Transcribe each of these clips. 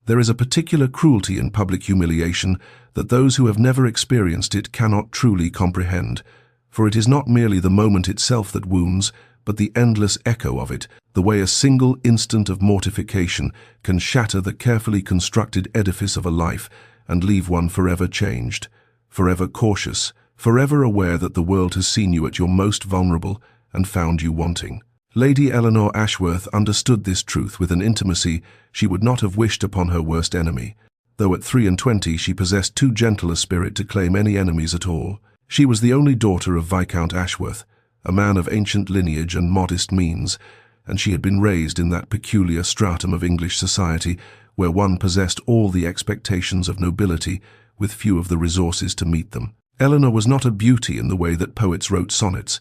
There is a particular cruelty in public humiliation that those who have never experienced it cannot truly comprehend, for it is not merely the moment itself that wounds, but the endless echo of it, the way a single instant of mortification can shatter the carefully constructed edifice of a life and leave one forever changed, forever cautious, forever aware that the world has seen you at your most vulnerable and found you wanting. Lady Eleanor Ashworth understood this truth with an intimacy she would not have wished upon her worst enemy, though at 23 she possessed too gentle a spirit to claim any enemies at all. She was the only daughter of Viscount Ashworth, a man of ancient lineage and modest means, and she had been raised in that peculiar stratum of English society where one possessed all the expectations of nobility with few of the resources to meet them. Eleanor was not a beauty in the way that poets wrote sonnets,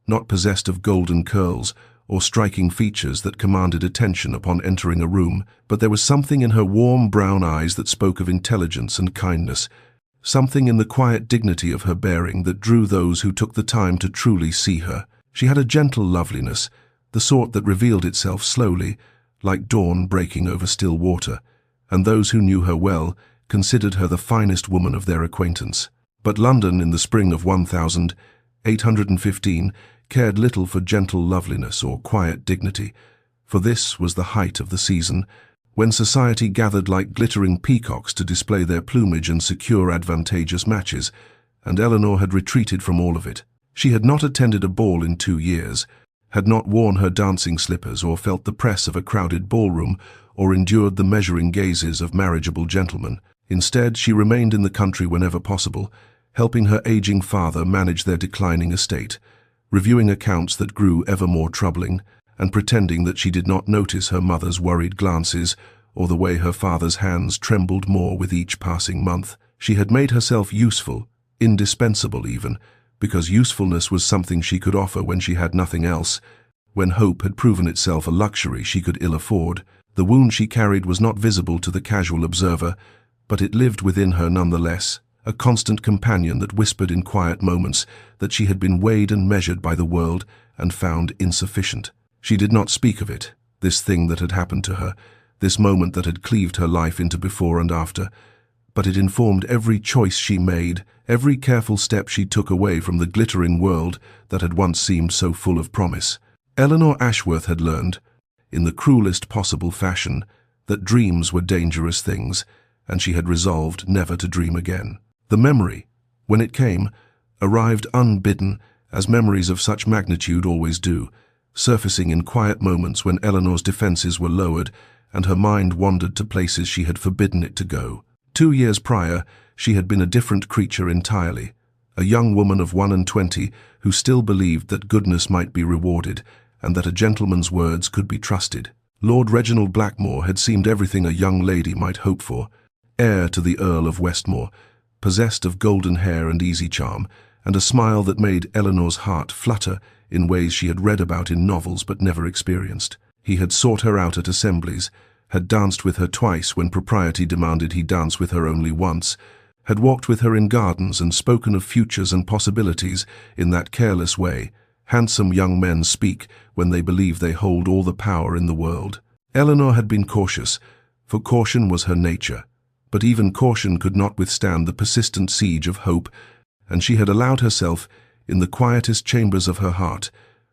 not possessed of golden curls or striking features that commanded attention upon entering a room, but there was something in her warm brown eyes that spoke of intelligence and kindness, something in the quiet dignity of her bearing that drew those who took the time to truly see her. She had a gentle loveliness, the sort that revealed itself slowly, like dawn breaking over still water, and those who knew her well considered her the finest woman of their acquaintance. But London in the spring of 1815 cared little for gentle loveliness or quiet dignity, for this was the height of the season, when society gathered like glittering peacocks to display their plumage and secure advantageous matches, and Eleanor had retreated from all of it. She had not attended a ball in 2 years, had not worn her dancing slippers or felt the press of a crowded ballroom or endured the measuring gazes of marriageable gentlemen. Instead, she remained in the country whenever possible, helping her aging father manage their declining estate, reviewing accounts that grew ever more troubling, and pretending that she did not notice her mother's worried glances or the way her father's hands trembled more with each passing month. She had made herself useful, indispensable even, because usefulness was something she could offer when she had nothing else, when hope had proven itself a luxury she could ill afford. The wound she carried was not visible to the casual observer, but it lived within her nonetheless, a constant companion that whispered in quiet moments that she had been weighed and measured by the world and found insufficient. She did not speak of it, this thing that had happened to her, this moment that had cleaved her life into before and after, but it informed every choice she made, every careful step she took away from the glittering world that had once seemed so full of promise. Eleanor Ashworth had learned, in the cruelest possible fashion, that dreams were dangerous things, and she had resolved never to dream again. The memory, when it came, arrived unbidden, as memories of such magnitude always do, surfacing in quiet moments when Eleanor's defenses were lowered and her mind wandered to places she had forbidden it to go. 2 years prior, she had been a different creature entirely, a young woman of 21 who still believed that goodness might be rewarded and that a gentleman's words could be trusted. Lord Reginald Blackmore had seemed everything a young lady might hope for, heir to the Earl of Westmore, possessed of golden hair and easy charm, and a smile that made Eleanor's heart flutter in ways she had read about in novels but never experienced. He had sought her out at assemblies, had danced with her twice when propriety demanded he dance with her only once, had walked with her in gardens and spoken of futures and possibilities in that careless way handsome young men speak when they believe they hold all the power in the world. Eleanor had been cautious, for caution was her nature, but even caution could not withstand the persistent siege of hope, and she had allowed herself, in the quietest chambers of her heart,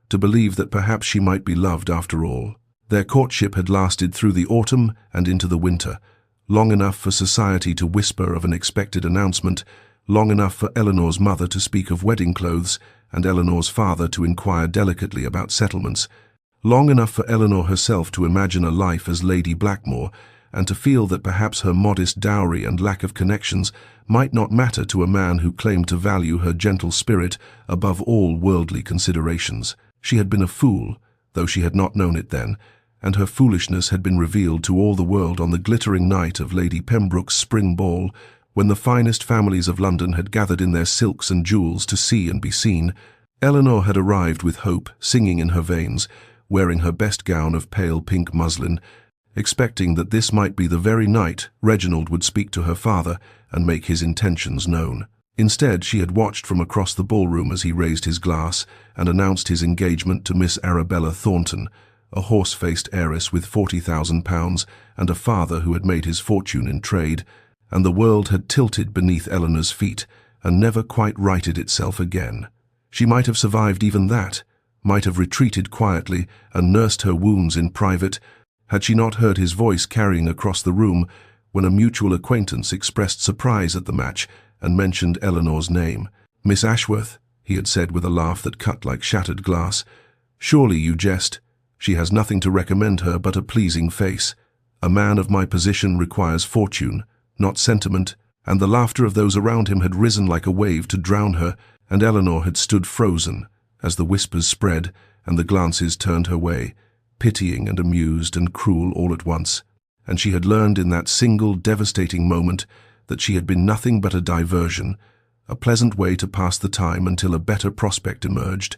to believe that perhaps she might be loved after all. Their courtship had lasted through the autumn and into the winter, long enough for society to whisper of an expected announcement, long enough for Eleanor's mother to speak of wedding clothes and Eleanor's father to inquire delicately about settlements, long enough for Eleanor herself to imagine a life as Lady Blackmore and to feel that perhaps her modest dowry and lack of connections might not matter to a man who claimed to value her gentle spirit above all worldly considerations. She had been a fool, though she had not known it then, and her foolishness had been revealed to all the world on the glittering night of Lady Pembroke's spring ball, when the finest families of London had gathered in their silks and jewels to see and be seen. Eleanor had arrived with hope singing in her veins, wearing her best gown of pale pink muslin, expecting that this might be the very night Reginald would speak to her father and make his intentions known. Instead, she had watched from across the ballroom as he raised his glass and announced his engagement to Miss Arabella Thornton, a horse-faced heiress with £40,000 and a father who had made his fortune in trade, and the world had tilted beneath Eleanor's feet and never quite righted itself again. She might have survived even that, might have retreated quietly and nursed her wounds in private, had she not heard his voice carrying across the room when a mutual acquaintance expressed surprise at the match and mentioned Eleanor's name. "Miss Ashworth," he had said with a laugh that cut like shattered glass. "Surely you jest. She has nothing to recommend her but a pleasing face. A man of my position requires fortune, not sentiment," and the laughter of those around him had risen like a wave to drown her, and Eleanor had stood frozen as the whispers spread and the glances turned her way, pitying and amused and cruel all at once. And she had learned in that single devastating moment that she had been nothing but a diversion, a pleasant way to pass the time until a better prospect emerged,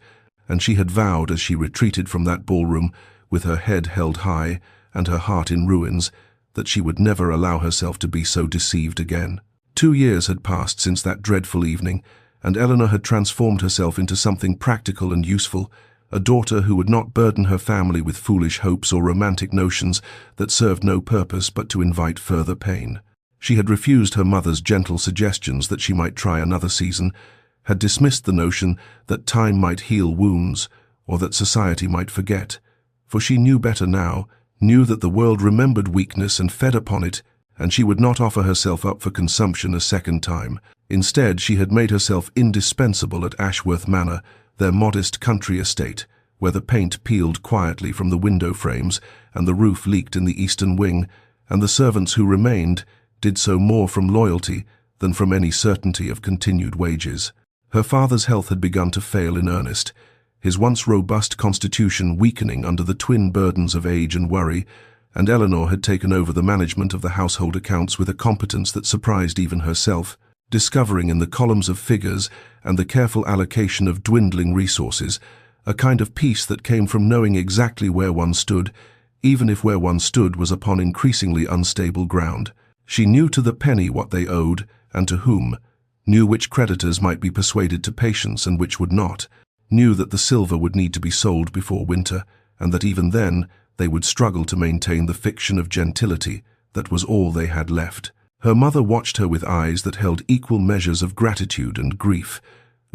and she had vowed as she retreated from that ballroom with her head held high and her heart in ruins that she would never allow herself to be so deceived again. 2 years had passed since that dreadful evening, and Eleanor had transformed herself into something practical and useful, a daughter who would not burden her family with foolish hopes or romantic notions that served no purpose but to invite further pain. She had refused her mother's gentle suggestions that she might try another season, had dismissed the notion that time might heal wounds or that society might forget, for she knew better now, knew that the world remembered weakness and fed upon it, and she would not offer herself up for consumption a second time. Instead, she had made herself indispensable at Ashworth Manor, their modest country estate, where the paint peeled quietly from the window frames and the roof leaked in the eastern wing, and the servants who remained did so more from loyalty than from any certainty of continued wages. Her father's health had begun to fail in earnest, his once robust constitution weakening under the twin burdens of age and worry, and Eleanor had taken over the management of the household accounts with a competence that surprised even herself, discovering in the columns of figures and the careful allocation of dwindling resources a kind of peace that came from knowing exactly where one stood, even if where one stood was upon increasingly unstable ground. She knew to the penny what they owed and to whom, knew which creditors might be persuaded to patience and which would not, knew that the silver would need to be sold before winter, and that even then they would struggle to maintain the fiction of gentility that was all they had left. Her mother watched her with eyes that held equal measures of gratitude and grief,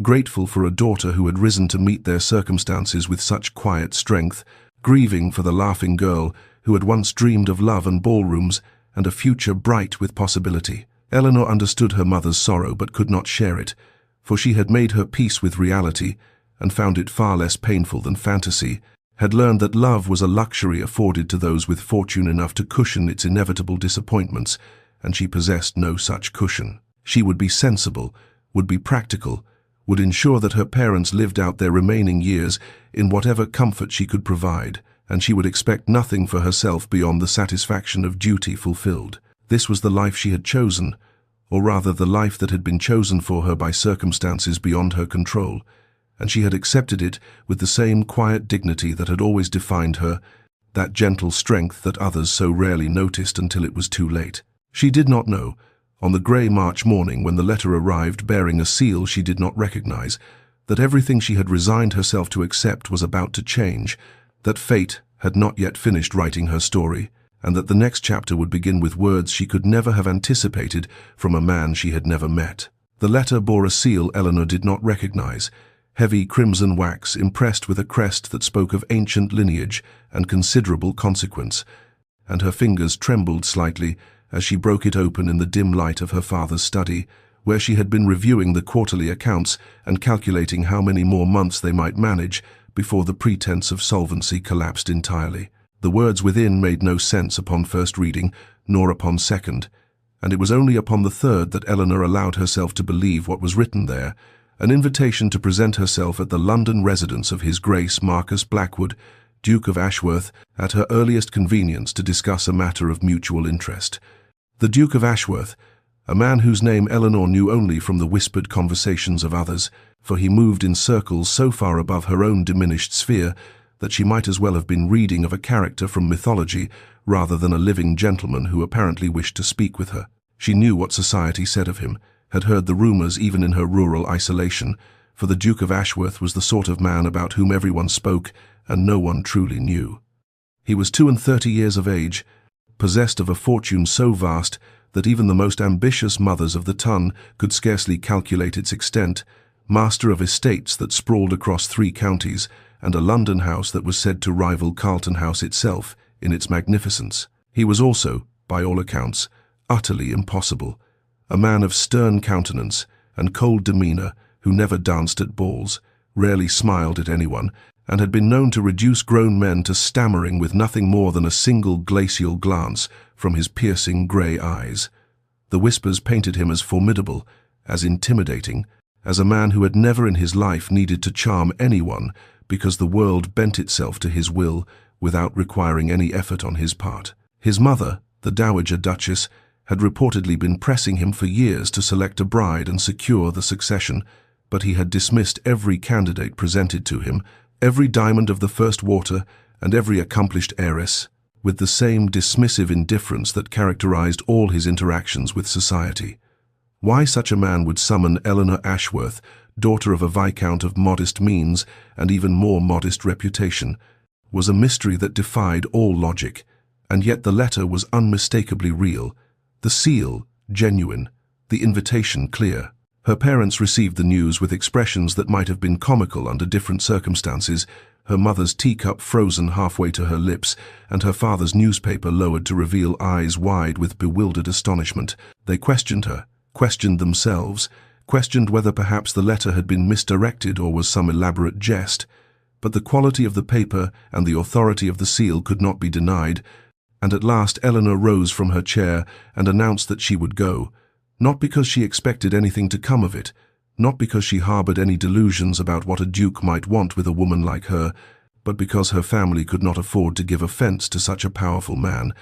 grateful for a daughter who had risen to meet their circumstances with such quiet strength, grieving for the laughing girl who had once dreamed of love and ballrooms and a future bright with possibility. Eleanor understood her mother's sorrow but could not share it, for she had made her peace with reality and found it far less painful than fantasy, had learned that love was a luxury afforded to those with fortune enough to cushion its inevitable disappointments, and she possessed no such cushion. She would be sensible, would be practical, would ensure that her parents lived out their remaining years in whatever comfort she could provide, and she would expect nothing for herself beyond the satisfaction of duty fulfilled. This was the life she had chosen, or rather the life that had been chosen for her by circumstances beyond her control, and she had accepted it with the same quiet dignity that had always defined her, that gentle strength that others so rarely noticed until it was too late. She did not know, on the grey March morning when the letter arrived bearing a seal she did not recognize, that everything she had resigned herself to accept was about to change, that fate had not yet finished writing her story, and that the next chapter would begin with words she could never have anticipated from a man she had never met. The letter bore a seal Eleanor did not recognize, heavy crimson wax impressed with a crest that spoke of ancient lineage and considerable consequence, and her fingers trembled slightly as she broke it open in the dim light of her father's study, where she had been reviewing the quarterly accounts and calculating how many more months they might manage before the pretense of solvency collapsed entirely. The words within made no sense upon first reading, nor upon second, and it was only upon the third that Eleanor allowed herself to believe what was written there, an invitation to present herself at the London residence of His Grace Marcus Blackwood, Duke of Ashworth, at her earliest convenience to discuss a matter of mutual interest. The Duke of Ashworth, a man whose name Eleanor knew only from the whispered conversations of others, for he moved in circles so far above her own diminished sphere that she might as well have been reading of a character from mythology rather than a living gentleman who apparently wished to speak with her. She knew what society said of him, had heard the rumours even in her rural isolation, for the Duke of Ashworth was the sort of man about whom everyone spoke and no one truly knew. He was 32 years of age, possessed of a fortune so vast that even the most ambitious mothers of the ton could scarcely calculate its extent, master of estates that sprawled across 3 counties, and a London house that was said to rival Carlton House itself in its magnificence. He was also, by all accounts, utterly impossible, a man of stern countenance and cold demeanour who never danced at balls, rarely smiled at anyone, and had been known to reduce grown men to stammering with nothing more than a single glacial glance from his piercing grey eyes. The whispers painted him as formidable, as intimidating, as a man who had never in his life needed to charm anyone because the world bent itself to his will without requiring any effort on his part. His mother, the Dowager Duchess, had reportedly been pressing him for years to select a bride and secure the succession, but he had dismissed every candidate presented to him, every diamond of the first water, and every accomplished heiress, with the same dismissive indifference that characterized all his interactions with society. Why such a man would summon Eleanor Ashworth, daughter of a viscount of modest means and even more modest reputation, was a mystery that defied all logic, and yet the letter was unmistakably real, the seal genuine, the invitation clear. Her parents received the news with expressions that might have been comical under different circumstances, her mother's teacup frozen halfway to her lips, and her father's newspaper lowered to reveal eyes wide with bewildered astonishment. They questioned her, questioned themselves, questioned whether perhaps the letter had been misdirected or was some elaborate jest. But the quality of the paper and the authority of the seal could not be denied, and at last Eleanor rose from her chair and announced that she would go, not because she expected anything to come of it, not because she harbored any delusions about what a duke might want with a woman like her, but because her family could not afford to give offence to such a powerful man,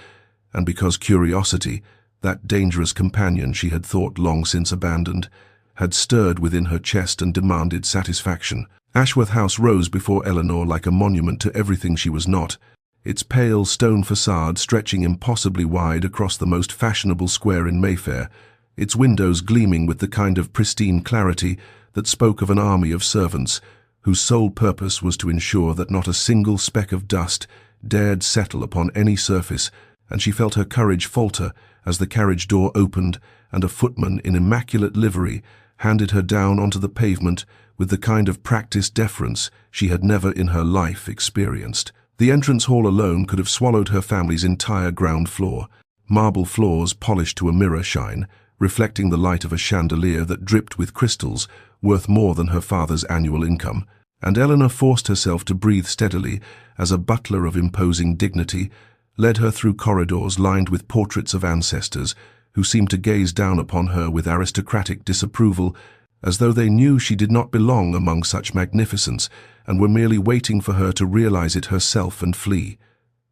and because curiosity, that dangerous companion she had thought long since abandoned, had stirred within her chest and demanded satisfaction. Ashworth House rose before Eleanor like a monument to everything she was not, its pale stone facade stretching impossibly wide across the most fashionable square in Mayfair, its windows gleaming with the kind of pristine clarity that spoke of an army of servants, whose sole purpose was to ensure that not a single speck of dust dared settle upon any surface, and she felt her courage falter as the carriage door opened and a footman in immaculate livery handed her down onto the pavement with the kind of practiced deference she had never in her life experienced. The entrance hall alone could have swallowed her family's entire ground floor, marble floors polished to a mirror shine, reflecting the light of a chandelier that dripped with crystals worth more than her father's annual income, and Eleanor forced herself to breathe steadily as a butler of imposing dignity led her through corridors lined with portraits of ancestors who seemed to gaze down upon her with aristocratic disapproval, as though they knew she did not belong among such magnificence and were merely waiting for her to realize it herself and flee.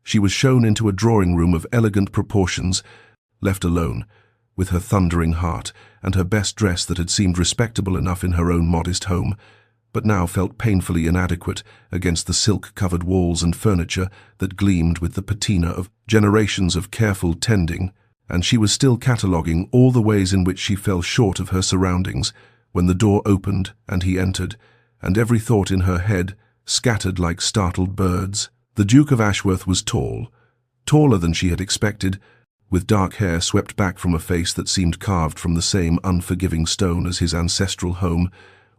She was shown into a drawing room of elegant proportions, left alone, with her thundering heart and her best dress that had seemed respectable enough in her own modest home, but now felt painfully inadequate against the silk-covered walls and furniture that gleamed with the patina of generations of careful tending, and she was still cataloguing all the ways in which she fell short of her surroundings when the door opened and he entered, and every thought in her head scattered like startled birds. The Duke of Ashworth was tall, taller than she had expected, with dark hair swept back from a face that seemed carved from the same unforgiving stone as his ancestral home,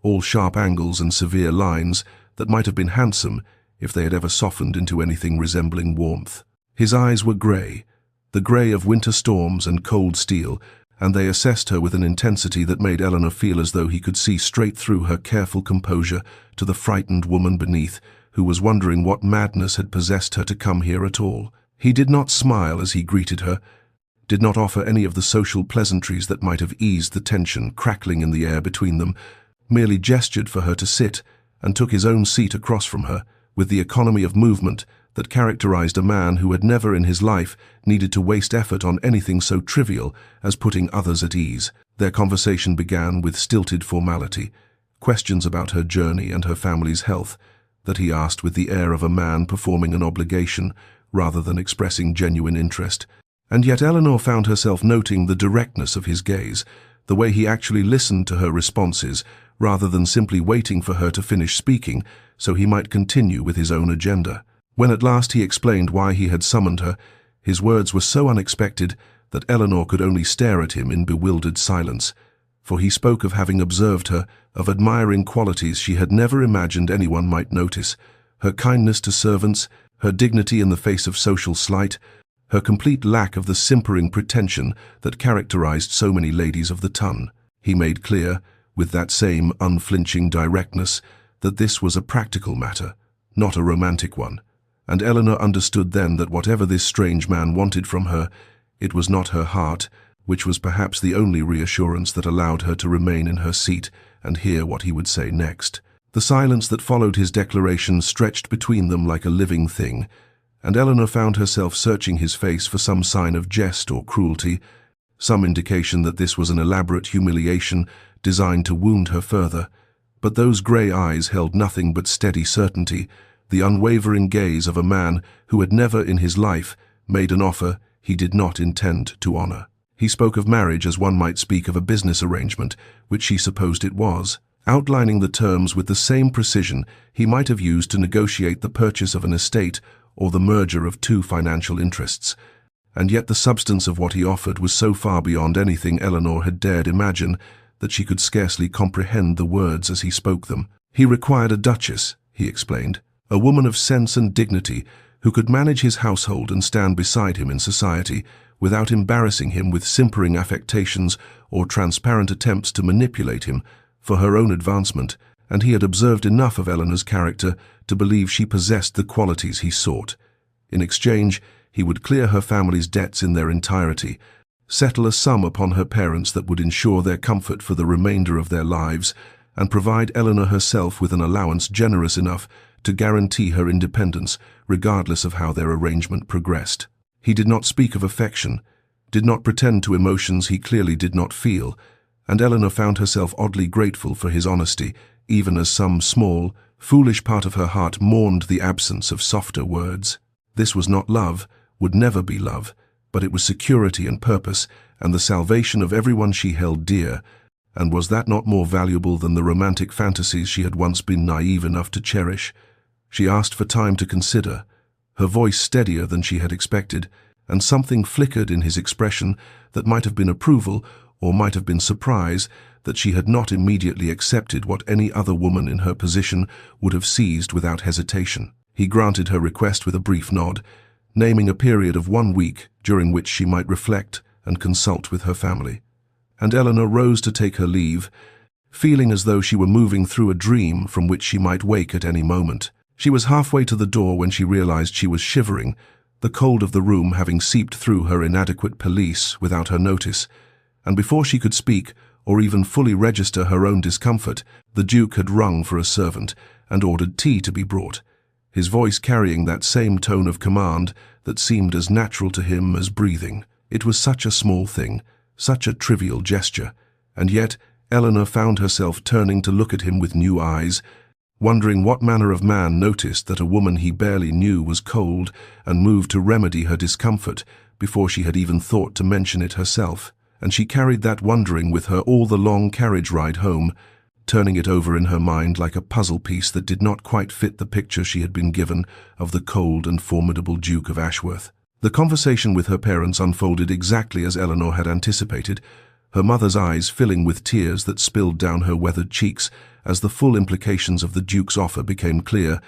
all sharp angles and severe lines that might have been handsome if they had ever softened into anything resembling warmth. His eyes were grey, the grey of winter storms and cold steel, and they assessed her with an intensity that made Eleanor feel as though he could see straight through her careful composure to the frightened woman beneath, who was wondering what madness had possessed her to come here at all. He did not smile as he greeted her, did not offer any of the social pleasantries that might have eased the tension crackling in the air between them, merely gestured for her to sit and took his own seat across from her, with the economy of movement that characterized a man who had never in his life needed to waste effort on anything so trivial as putting others at ease. Their conversation began with stilted formality, questions about her journey and her family's health, that he asked with the air of a man performing an obligation rather than expressing genuine interest. And yet Eleanor found herself noting the directness of his gaze, the way he actually listened to her responses, rather than simply waiting for her to finish speaking so he might continue with his own agenda. When at last he explained why he had summoned her, his words were so unexpected that Eleanor could only stare at him in bewildered silence, for he spoke of having observed her, of admiring qualities she had never imagined anyone might notice: her kindness to servants, her dignity in the face of social slight, her complete lack of the simpering pretension that characterized so many ladies of the ton. He made clear, with that same unflinching directness, that this was a practical matter, not a romantic one, and Eleanor understood then that whatever this strange man wanted from her, it was not her heart, which was perhaps the only reassurance that allowed her to remain in her seat and hear what he would say next. The silence that followed his declaration stretched between them like a living thing, and Eleanor found herself searching his face for some sign of jest or cruelty, some indication that this was an elaborate humiliation designed to wound her further. But those grey eyes held nothing but steady certainty, the unwavering gaze of a man who had never in his life made an offer he did not intend to honor. He spoke of marriage as one might speak of a business arrangement, which she supposed it was, outlining the terms with the same precision he might have used to negotiate the purchase of an estate or the merger of two financial interests. And yet the substance of what he offered was so far beyond anything Eleanor had dared imagine that she could scarcely comprehend the words as he spoke them. He required a duchess, he explained, a woman of sense and dignity who could manage his household and stand beside him in society without embarrassing him with simpering affectations or transparent attempts to manipulate him for her own advancement, and he had observed enough of Eleanor's character to believe she possessed the qualities he sought. In exchange, he would clear her family's debts in their entirety, settle a sum upon her parents that would ensure their comfort for the remainder of their lives, and provide Eleanor herself with an allowance generous enough to guarantee her independence, regardless of how their arrangement progressed. He did not speak of affection, did not pretend to emotions he clearly did not feel, and Eleanor found herself oddly grateful for his honesty, even as some small, foolish part of her heart mourned the absence of softer words. This was not love, would never be love, but it was security and purpose, and the salvation of everyone she held dear. And was that not more valuable than the romantic fantasies she had once been naive enough to cherish? She asked for time to consider, her voice steadier than she had expected, and something flickered in his expression that might have been approval or might have been surprise that she had not immediately accepted what any other woman in her position would have seized without hesitation. He granted her request with a brief nod, naming a period of 1 week during which she might reflect and consult with her family. And Eleanor rose to take her leave, feeling as though she were moving through a dream from which she might wake at any moment. She was halfway to the door when she realized she was shivering, the cold of the room having seeped through her inadequate pelisse without her notice, and before she could speak or even fully register her own discomfort, the Duke had rung for a servant and ordered tea to be brought, his voice carrying that same tone of command that seemed as natural to him as breathing. It was such a small thing, such a trivial gesture, and yet Eleanor found herself turning to look at him with new eyes, wondering what manner of man noticed that a woman he barely knew was cold and moved to remedy her discomfort before she had even thought to mention it herself. And she carried that wondering with her all the long carriage ride home, turning it over in her mind like a puzzle piece that did not quite fit the picture she had been given of the cold and formidable Duke of Ashworth. The conversation with her parents unfolded exactly as Eleanor had anticipated, her mother's eyes filling with tears that spilled down her weathered cheeks as the full implications of the Duke's offer became clear,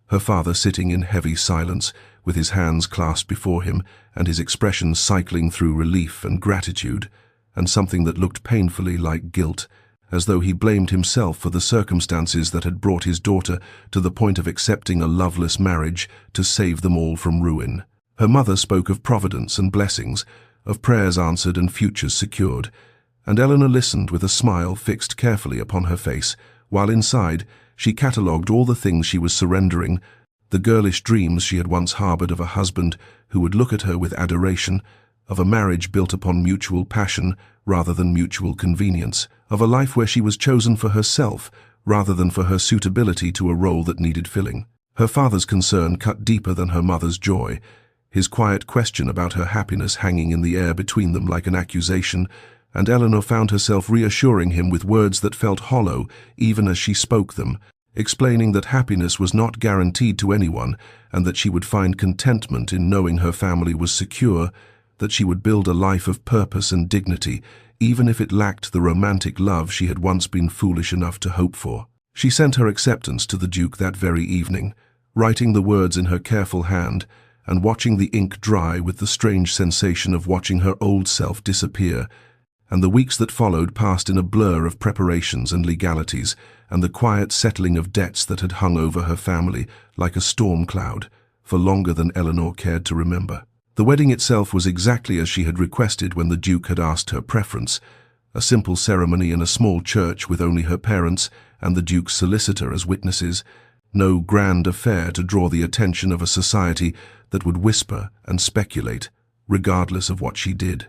her father sitting in heavy silence, with his hands clasped before him and his expression cycling through relief and gratitude, and something that looked painfully like guilt, as though he blamed himself for the circumstances that had brought his daughter to the point of accepting a loveless marriage to save them all from ruin. Her mother spoke of providence and blessings, of prayers answered and futures secured, and Eleanor listened with a smile fixed carefully upon her face, while inside she catalogued all the things she was surrendering, the girlish dreams she had once harbored of a husband who would look at her with adoration, of a marriage built upon mutual passion rather than mutual convenience, of a life where she was chosen for herself rather than for her suitability to a role that needed filling. Her father's concern cut deeper than her mother's joy, his quiet question about her happiness hanging in the air between them like an accusation, and Eleanor found herself reassuring him with words that felt hollow even as she spoke them, explaining that happiness was not guaranteed to anyone and that she would find contentment in knowing her family was secure, that she would build a life of purpose and dignity, even if it lacked the romantic love she had once been foolish enough to hope for. She sent her acceptance to the Duke that very evening, writing the words in her careful hand and watching the ink dry with the strange sensation of watching her old self disappear. And the weeks that followed passed in a blur of preparations and legalities, and the quiet settling of debts that had hung over her family like a storm cloud, for longer than Eleanor cared to remember. The wedding itself was exactly as she had requested when the Duke had asked her preference, a simple ceremony in a small church with only her parents and the Duke's solicitor as witnesses, no grand affair to draw the attention of a society that would whisper and speculate, regardless of what she did.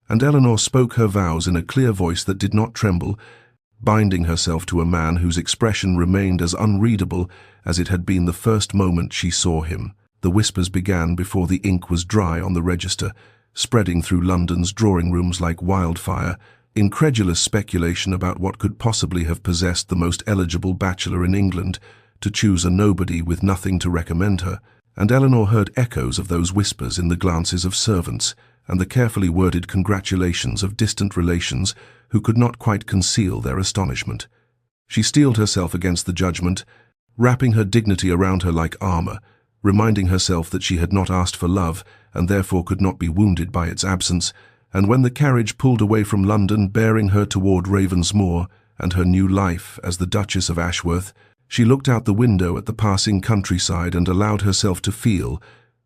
And Eleanor spoke her vows in a clear voice that did not tremble, binding herself to a man whose expression remained as unreadable as it had been the first moment she saw him. The whispers began before the ink was dry on the register, spreading through London's drawing rooms like wildfire, incredulous speculation about what could possibly have possessed the most eligible bachelor in England to choose a nobody with nothing to recommend her, and Eleanor heard echoes of those whispers in the glances of servants and the carefully worded congratulations of distant relations who could not quite conceal their astonishment. She steeled herself against the judgment, wrapping her dignity around her like armor, reminding herself that she had not asked for love and therefore could not be wounded by its absence, and when the carriage pulled away from London bearing her toward Ravensmoor and her new life as the Duchess of Ashworth, she looked out the window at the passing countryside and allowed herself to feel,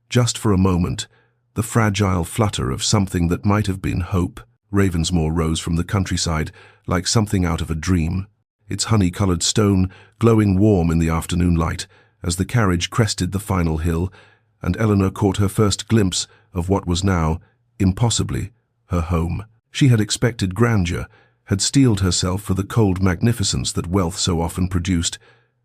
just for a moment, the fragile flutter of something that might have been hope. Ravensmoor rose from the countryside like something out of a dream, its honey-colored stone glowing warm in the afternoon light as the carriage crested the final hill, and Eleanor caught her first glimpse of what was now, impossibly, her home. She had expected grandeur, had steeled herself for the cold magnificence that wealth so often produced,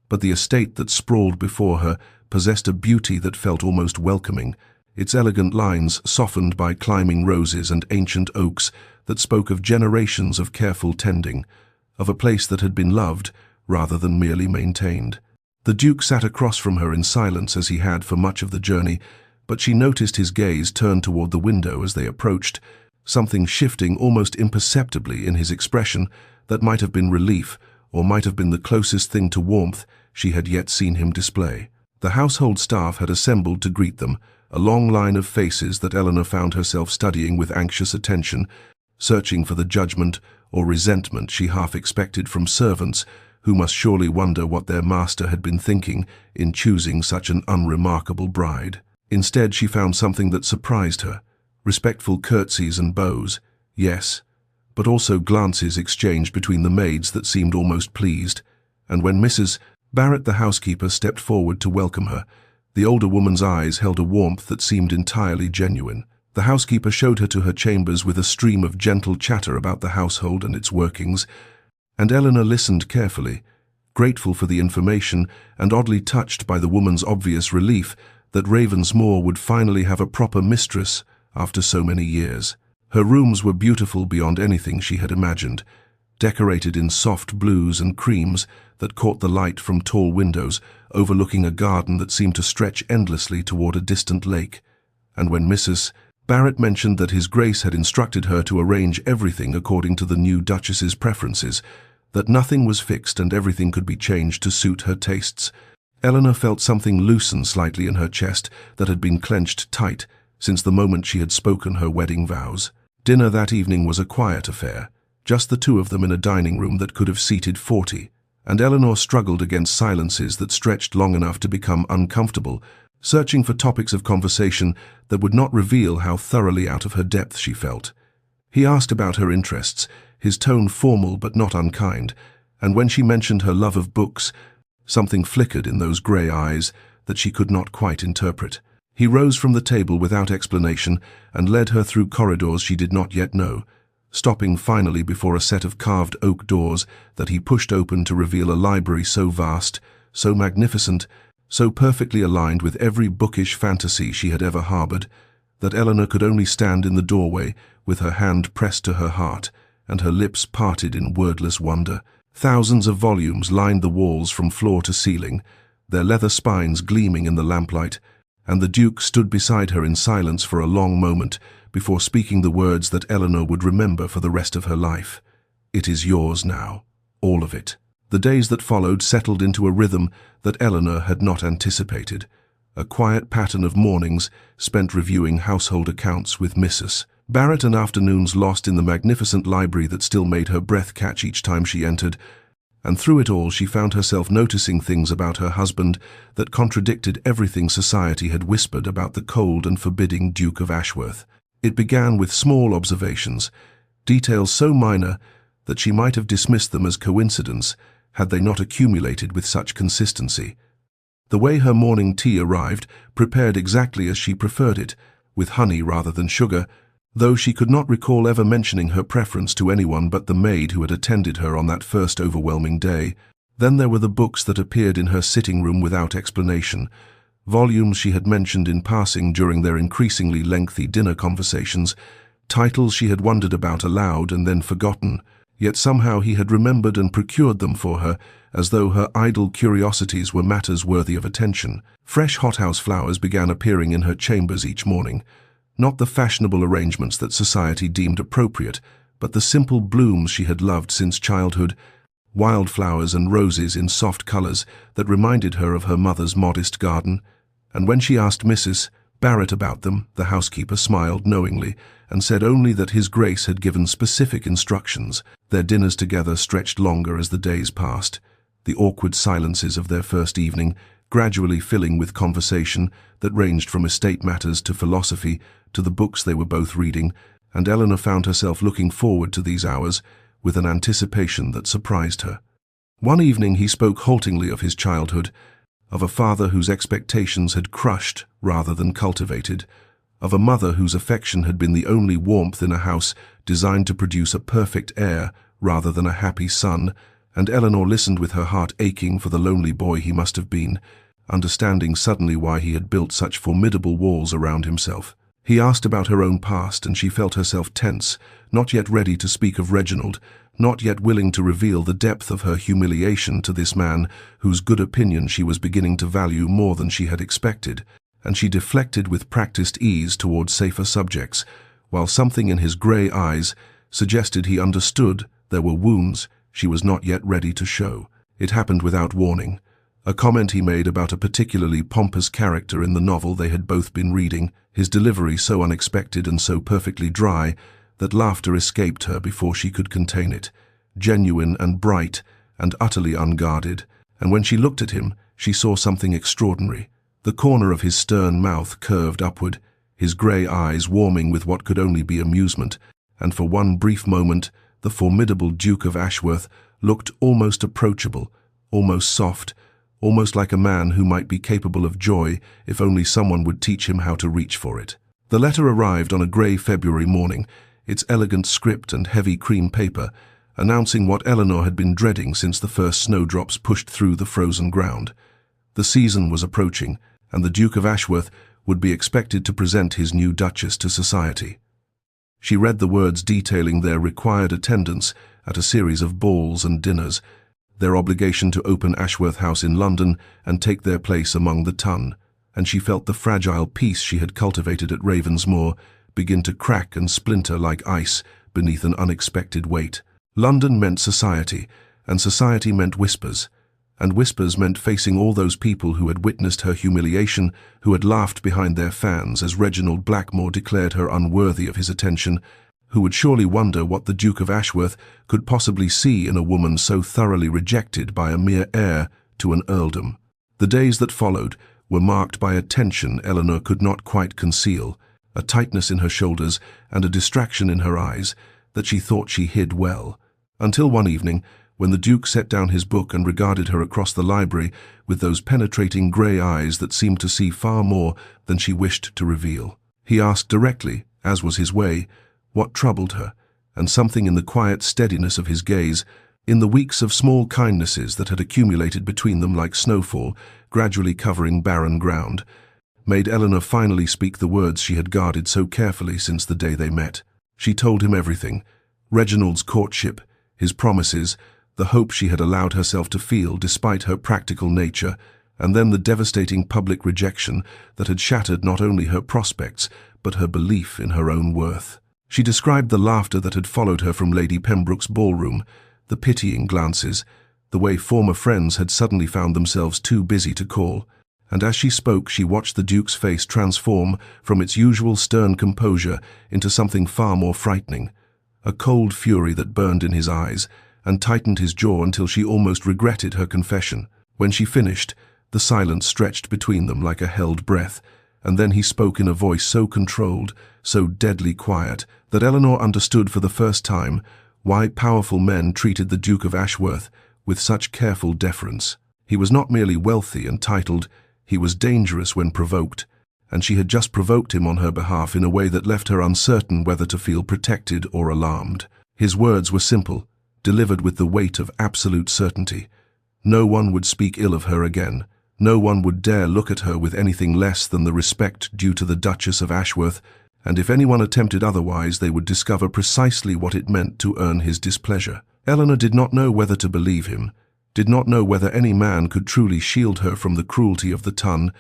but the estate that sprawled before her possessed a beauty that felt almost welcoming, its elegant lines softened by climbing roses and ancient oaks that spoke of generations of careful tending, of a place that had been loved rather than merely maintained. The Duke sat across from her in silence as he had for much of the journey, but she noticed his gaze turn toward the window as they approached, something shifting almost imperceptibly in his expression that might have been relief or might have been the closest thing to warmth she had yet seen him display. The household staff had assembled to greet them, a long line of faces that Eleanor found herself studying with anxious attention, searching for the judgment or resentment she half expected from servants who must surely wonder what their master had been thinking in choosing such an unremarkable bride. Instead, she found something that surprised her, respectful curtsies and bows, yes, but also glances exchanged between the maids that seemed almost pleased, and when Mrs. Barrett, the housekeeper, stepped forward to welcome her, the older woman's eyes held a warmth that seemed entirely genuine. The housekeeper showed her to her chambers with a stream of gentle chatter about the household and its workings, and Eleanor listened carefully, grateful for the information and oddly touched by the woman's obvious relief that Ravensmoor would finally have a proper mistress after so many years. Her rooms were beautiful beyond anything she had imagined, decorated in soft blues and creams that caught the light from tall windows overlooking a garden that seemed to stretch endlessly toward a distant lake. And when Mrs. Barrett mentioned that His Grace had instructed her to arrange everything according to the new Duchess's preferences, that nothing was fixed and everything could be changed to suit her tastes, Eleanor felt something loosen slightly in her chest that had been clenched tight since the moment she had spoken her wedding vows. Dinner that evening was a quiet affair, just the two of them in a dining room that could have seated 40, and Eleanor struggled against silences that stretched long enough to become uncomfortable, searching for topics of conversation that would not reveal how thoroughly out of her depth she felt. He asked about her interests, his tone formal but not unkind, and when she mentioned her love of books, something flickered in those grey eyes that she could not quite interpret. He rose from the table without explanation and led her through corridors she did not yet know, stopping finally before a set of carved oak doors that he pushed open to reveal a library so vast, so magnificent, so perfectly aligned with every bookish fantasy she had ever harbored, that Eleanor could only stand in the doorway with her hand pressed to her heart and her lips parted in wordless wonder. Thousands of volumes lined the walls from floor to ceiling, their leather spines gleaming in the lamplight, and the Duke stood beside her in silence for a long moment before speaking the words that Eleanor would remember for the rest of her life. "It is yours now, all of it." The days that followed settled into a rhythm that Eleanor had not anticipated, a quiet pattern of mornings spent reviewing household accounts with Mrs. Barrett and afternoons lost in the magnificent library that still made her breath catch each time she entered, and through it all she found herself noticing things about her husband that contradicted everything society had whispered about the cold and forbidding Duke of Ashworth. It began with small observations, details so minor that she might have dismissed them as coincidence had they not accumulated with such consistency. The way her morning tea arrived, prepared exactly as she preferred it, with honey rather than sugar, though she could not recall ever mentioning her preference to anyone but the maid who had attended her on that first overwhelming day. Then there were the books that appeared in her sitting room without explanation, volumes she had mentioned in passing during their increasingly lengthy dinner conversations, titles she had wondered about aloud and then forgotten, yet somehow he had remembered and procured them for her, as though her idle curiosities were matters worthy of attention. Fresh hothouse flowers began appearing in her chambers each morning, not the fashionable arrangements that society deemed appropriate, but the simple blooms she had loved since childhood, wildflowers and roses in soft colors that reminded her of her mother's modest garden. And when she asked Mrs. Barrett about them, the housekeeper smiled knowingly and said only that His Grace had given specific instructions. Their dinners together stretched longer as the days passed, the awkward silences of their first evening gradually filling with conversation that ranged from estate matters to philosophy to the books they were both reading, and Eleanor found herself looking forward to these hours with an anticipation that surprised her. One evening he spoke haltingly of his childhood, of a father whose expectations had crushed rather than cultivated, of a mother whose affection had been the only warmth in a house designed to produce a perfect heir rather than a happy son, and Eleanor listened with her heart aching for the lonely boy he must have been, understanding suddenly why he had built such formidable walls around himself. He asked about her own past, and she felt herself tense, not yet ready to speak of Reginald, not yet willing to reveal the depth of her humiliation to this man whose good opinion she was beginning to value more than she had expected, and she deflected with practiced ease towards safer subjects, while something in his grey eyes suggested he understood there were wounds she was not yet ready to show. It happened without warning. A comment he made about a particularly pompous character in the novel they had both been reading, his delivery so unexpected and so perfectly dry that laughter escaped her before she could contain it, genuine and bright and utterly unguarded, and when she looked at him, she saw something extraordinary. The corner of his stern mouth curved upward, his grey eyes warming with what could only be amusement, and for one brief moment the formidable Duke of Ashworth looked almost approachable, almost soft, almost like a man who might be capable of joy if only someone would teach him how to reach for it. The letter arrived on a grey February morning, its elegant script and heavy cream paper, announcing what Eleanor had been dreading since the first snowdrops pushed through the frozen ground. The season was approaching, and the Duke of Ashworth would be expected to present his new Duchess to society. She read the words detailing their required attendance at a series of balls and dinners, their obligation to open Ashworth House in London and take their place among the ton, and she felt the fragile peace she had cultivated at Ravensmoor begin to crack and splinter like ice beneath an unexpected weight. London meant society, and society meant whispers, and whispers meant facing all those people who had witnessed her humiliation, who had laughed behind their fans as Reginald Blackmore declared her unworthy of his attention, who would surely wonder what the Duke of Ashworth could possibly see in a woman so thoroughly rejected by a mere heir to an earldom. The days that followed were marked by a tension Eleanor could not quite conceal, a tightness in her shoulders and a distraction in her eyes that she thought she hid well, until one evening, when the Duke set down his book and regarded her across the library with those penetrating grey eyes that seemed to see far more than she wished to reveal. He asked directly, as was his way, what troubled her, and something in the quiet steadiness of his gaze, in the weeks of small kindnesses that had accumulated between them like snowfall, gradually covering barren ground, made Eleanor finally speak the words she had guarded so carefully since the day they met. She told him everything: Reginald's courtship, his promises, the hope she had allowed herself to feel despite her practical nature, and then the devastating public rejection that had shattered not only her prospects, but her belief in her own worth. She described the laughter that had followed her from Lady Pembroke's ballroom, the pitying glances, the way former friends had suddenly found themselves too busy to call, and as she spoke she watched the Duke's face transform from its usual stern composure into something far more frightening, a cold fury that burned in his eyes and tightened his jaw until she almost regretted her confession. When she finished, the silence stretched between them like a held breath, and then he spoke in a voice so controlled, so deadly quiet, that Eleanor understood for the first time why powerful men treated the Duke of Ashworth with such careful deference. He was not merely wealthy and titled, he was dangerous when provoked, and she had just provoked him on her behalf in a way that left her uncertain whether to feel protected or alarmed. His words were simple, delivered with the weight of absolute certainty. No one would speak ill of her again. No one would dare look at her with anything less than the respect due to the Duchess of Ashworth, and if anyone attempted otherwise they would discover precisely what it meant to earn his displeasure. Eleanor did not know whether to believe him, did not know whether any man could truly shield her from the cruelty of the ton,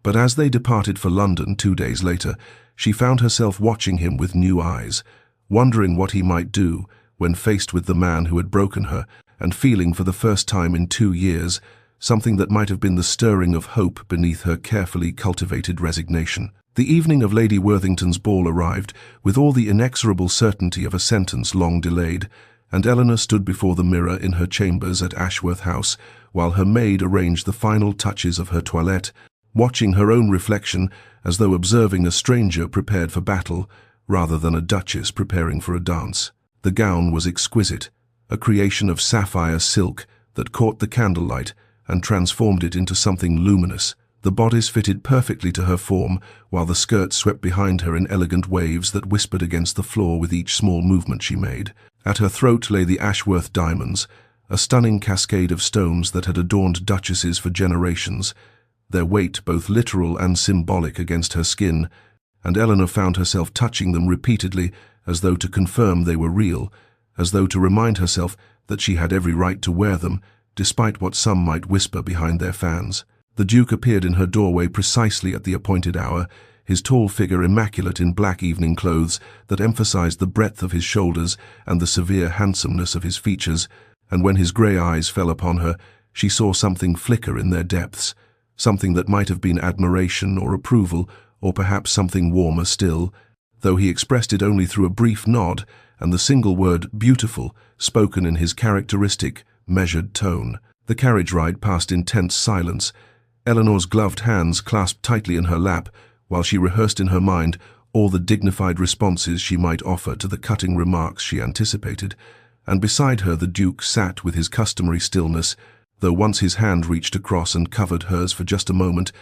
but as they departed for London 2 days later, she found herself watching him with new eyes, wondering what he might do when faced with the man who had broken her, and feeling for the first time in 2 years something that might have been the stirring of hope beneath her carefully cultivated resignation. The evening of Lady Worthington's ball arrived with all the inexorable certainty of a sentence long delayed, and Eleanor stood before the mirror in her chambers at Ashworth House, while her maid arranged the final touches of her toilette, watching her own reflection as though observing a stranger prepared for battle, rather than a duchess preparing for a dance. The gown was exquisite, a creation of sapphire silk that caught the candlelight and transformed it into something luminous. The bodice fitted perfectly to her form, while the skirt swept behind her in elegant waves that whispered against the floor with each small movement she made. At her throat lay the Ashworth diamonds, a stunning cascade of stones that had adorned duchesses for generations, their weight both literal and symbolic against her skin, and Eleanor found herself touching them repeatedly as though to confirm they were real, as though to remind herself that she had every right to wear them, despite what some might whisper behind their fans. The Duke appeared in her doorway precisely at the appointed hour, his tall figure immaculate in black evening clothes that emphasized the breadth of his shoulders and the severe handsomeness of his features, and when his grey eyes fell upon her, she saw something flicker in their depths, something that might have been admiration or approval, or perhaps something warmer still, though he expressed it only through a brief nod and the single word "beautiful" spoken in his characteristic, measured tone. The carriage ride passed in tense silence, Eleanor's gloved hands clasped tightly in her lap, while she rehearsed in her mind all the dignified responses she might offer to the cutting remarks she anticipated, and beside her the Duke sat with his customary stillness, though once his hand reached across and covered hers for just a moment,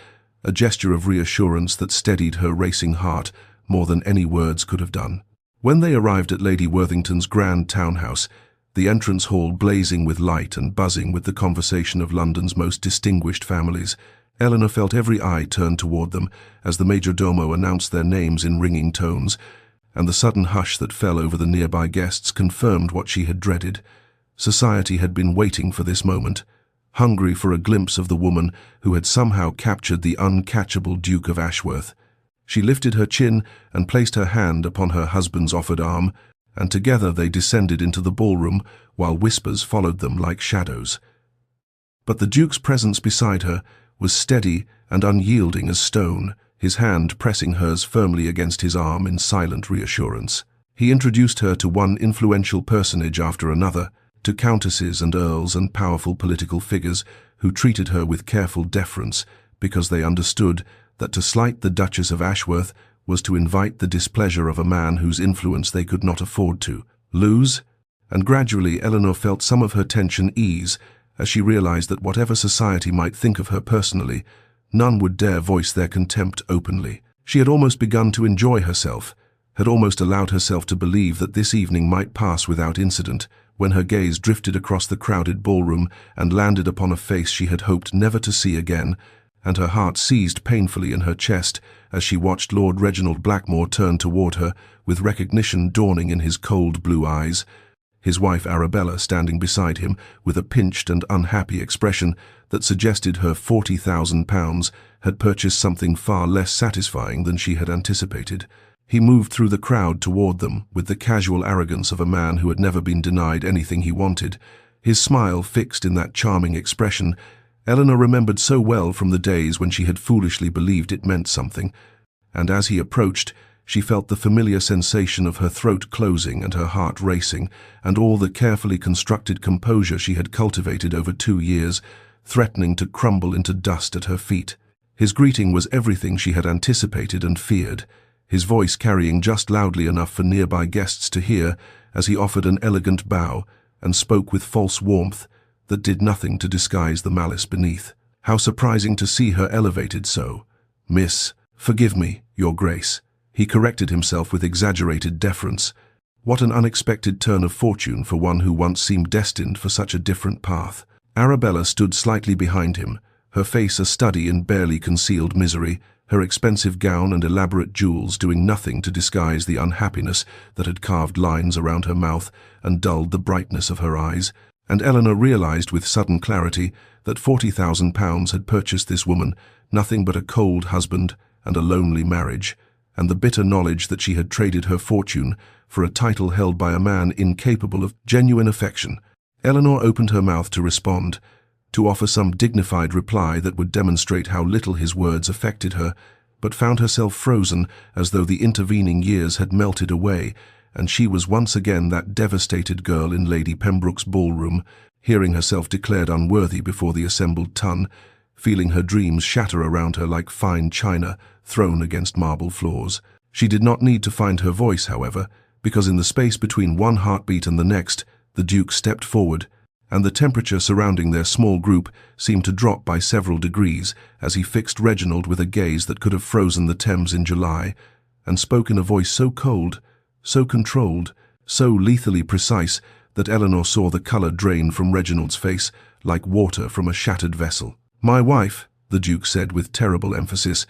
a gesture of reassurance that steadied her racing heart more than any words could have done. When they arrived at Lady Worthington's grand townhouse, the entrance hall blazing with light and buzzing with the conversation of London's most distinguished families, Eleanor felt every eye turned toward them as the majordomo announced their names in ringing tones, and the sudden hush that fell over the nearby guests confirmed what she had dreaded. Society had been waiting for this moment, hungry for a glimpse of the woman who had somehow captured the uncatchable Duke of Ashworth. She lifted her chin and placed her hand upon her husband's offered arm, and together they descended into the ballroom, while whispers followed them like shadows. But the Duke's presence beside her was steady and unyielding as stone, his hand pressing hers firmly against his arm in silent reassurance. He introduced her to one influential personage after another, to countesses and earls and powerful political figures who treated her with careful deference because they understood that to slight the Duchess of Ashworth was to invite the displeasure of a man whose influence they could not afford to lose, and gradually Eleanor felt some of her tension ease as she realized that whatever society might think of her personally, none would dare voice their contempt openly. She had almost begun to enjoy herself, had almost allowed herself to believe that this evening might pass without incident, when her gaze drifted across the crowded ballroom and landed upon a face she had hoped never to see again, and her heart seized painfully in her chest as she watched Lord Reginald Blackmore turn toward her, with recognition dawning in his cold blue eyes. his wife Arabella standing beside him with a pinched and unhappy expression that suggested her £40,000 had purchased something far less satisfying than she had anticipated. He moved through the crowd toward them with the casual arrogance of a man who had never been denied anything he wanted, his smile fixed in that charming expression Eleanor remembered so well from the days when she had foolishly believed it meant something. And as he approached, she felt the familiar sensation of her throat closing and her heart racing, and all the carefully constructed composure she had cultivated over 2 years, threatening to crumble into dust at her feet. His greeting was everything she had anticipated and feared, his voice carrying just loudly enough for nearby guests to hear as he offered an elegant bow and spoke with false warmth that did nothing to disguise the malice beneath. How surprising to see her elevated so. "Miss, forgive me, Your Grace." He corrected himself with exaggerated deference. What an unexpected turn of fortune for one who once seemed destined for such a different path. Arabella stood slightly behind him, her face a study in barely concealed misery, her expensive gown and elaborate jewels doing nothing to disguise the unhappiness that had carved lines around her mouth and dulled the brightness of her eyes. And Eleanor realized with sudden clarity that £40,000 had purchased this woman nothing but a cold husband and a lonely marriage, and the bitter knowledge that she had traded her fortune for a title held by a man incapable of genuine affection. Eleanor opened her mouth to respond, to offer some dignified reply that would demonstrate how little his words affected her, but found herself frozen as though the intervening years had melted away, and she was once again that devastated girl in Lady Pembroke's ballroom, hearing herself declared unworthy before the assembled ton, feeling her dreams shatter around her like fine china thrown against marble floors. She did not need to find her voice, however, because in the space between one heartbeat and the next, the Duke stepped forward, and the temperature surrounding their small group seemed to drop by several degrees as he fixed Reginald with a gaze that could have frozen the Thames in July, and spoke in a voice so cold, so controlled, so lethally precise that Eleanor saw the colour drain from Reginald's face like water from a shattered vessel. "My wife," the Duke said with terrible emphasis,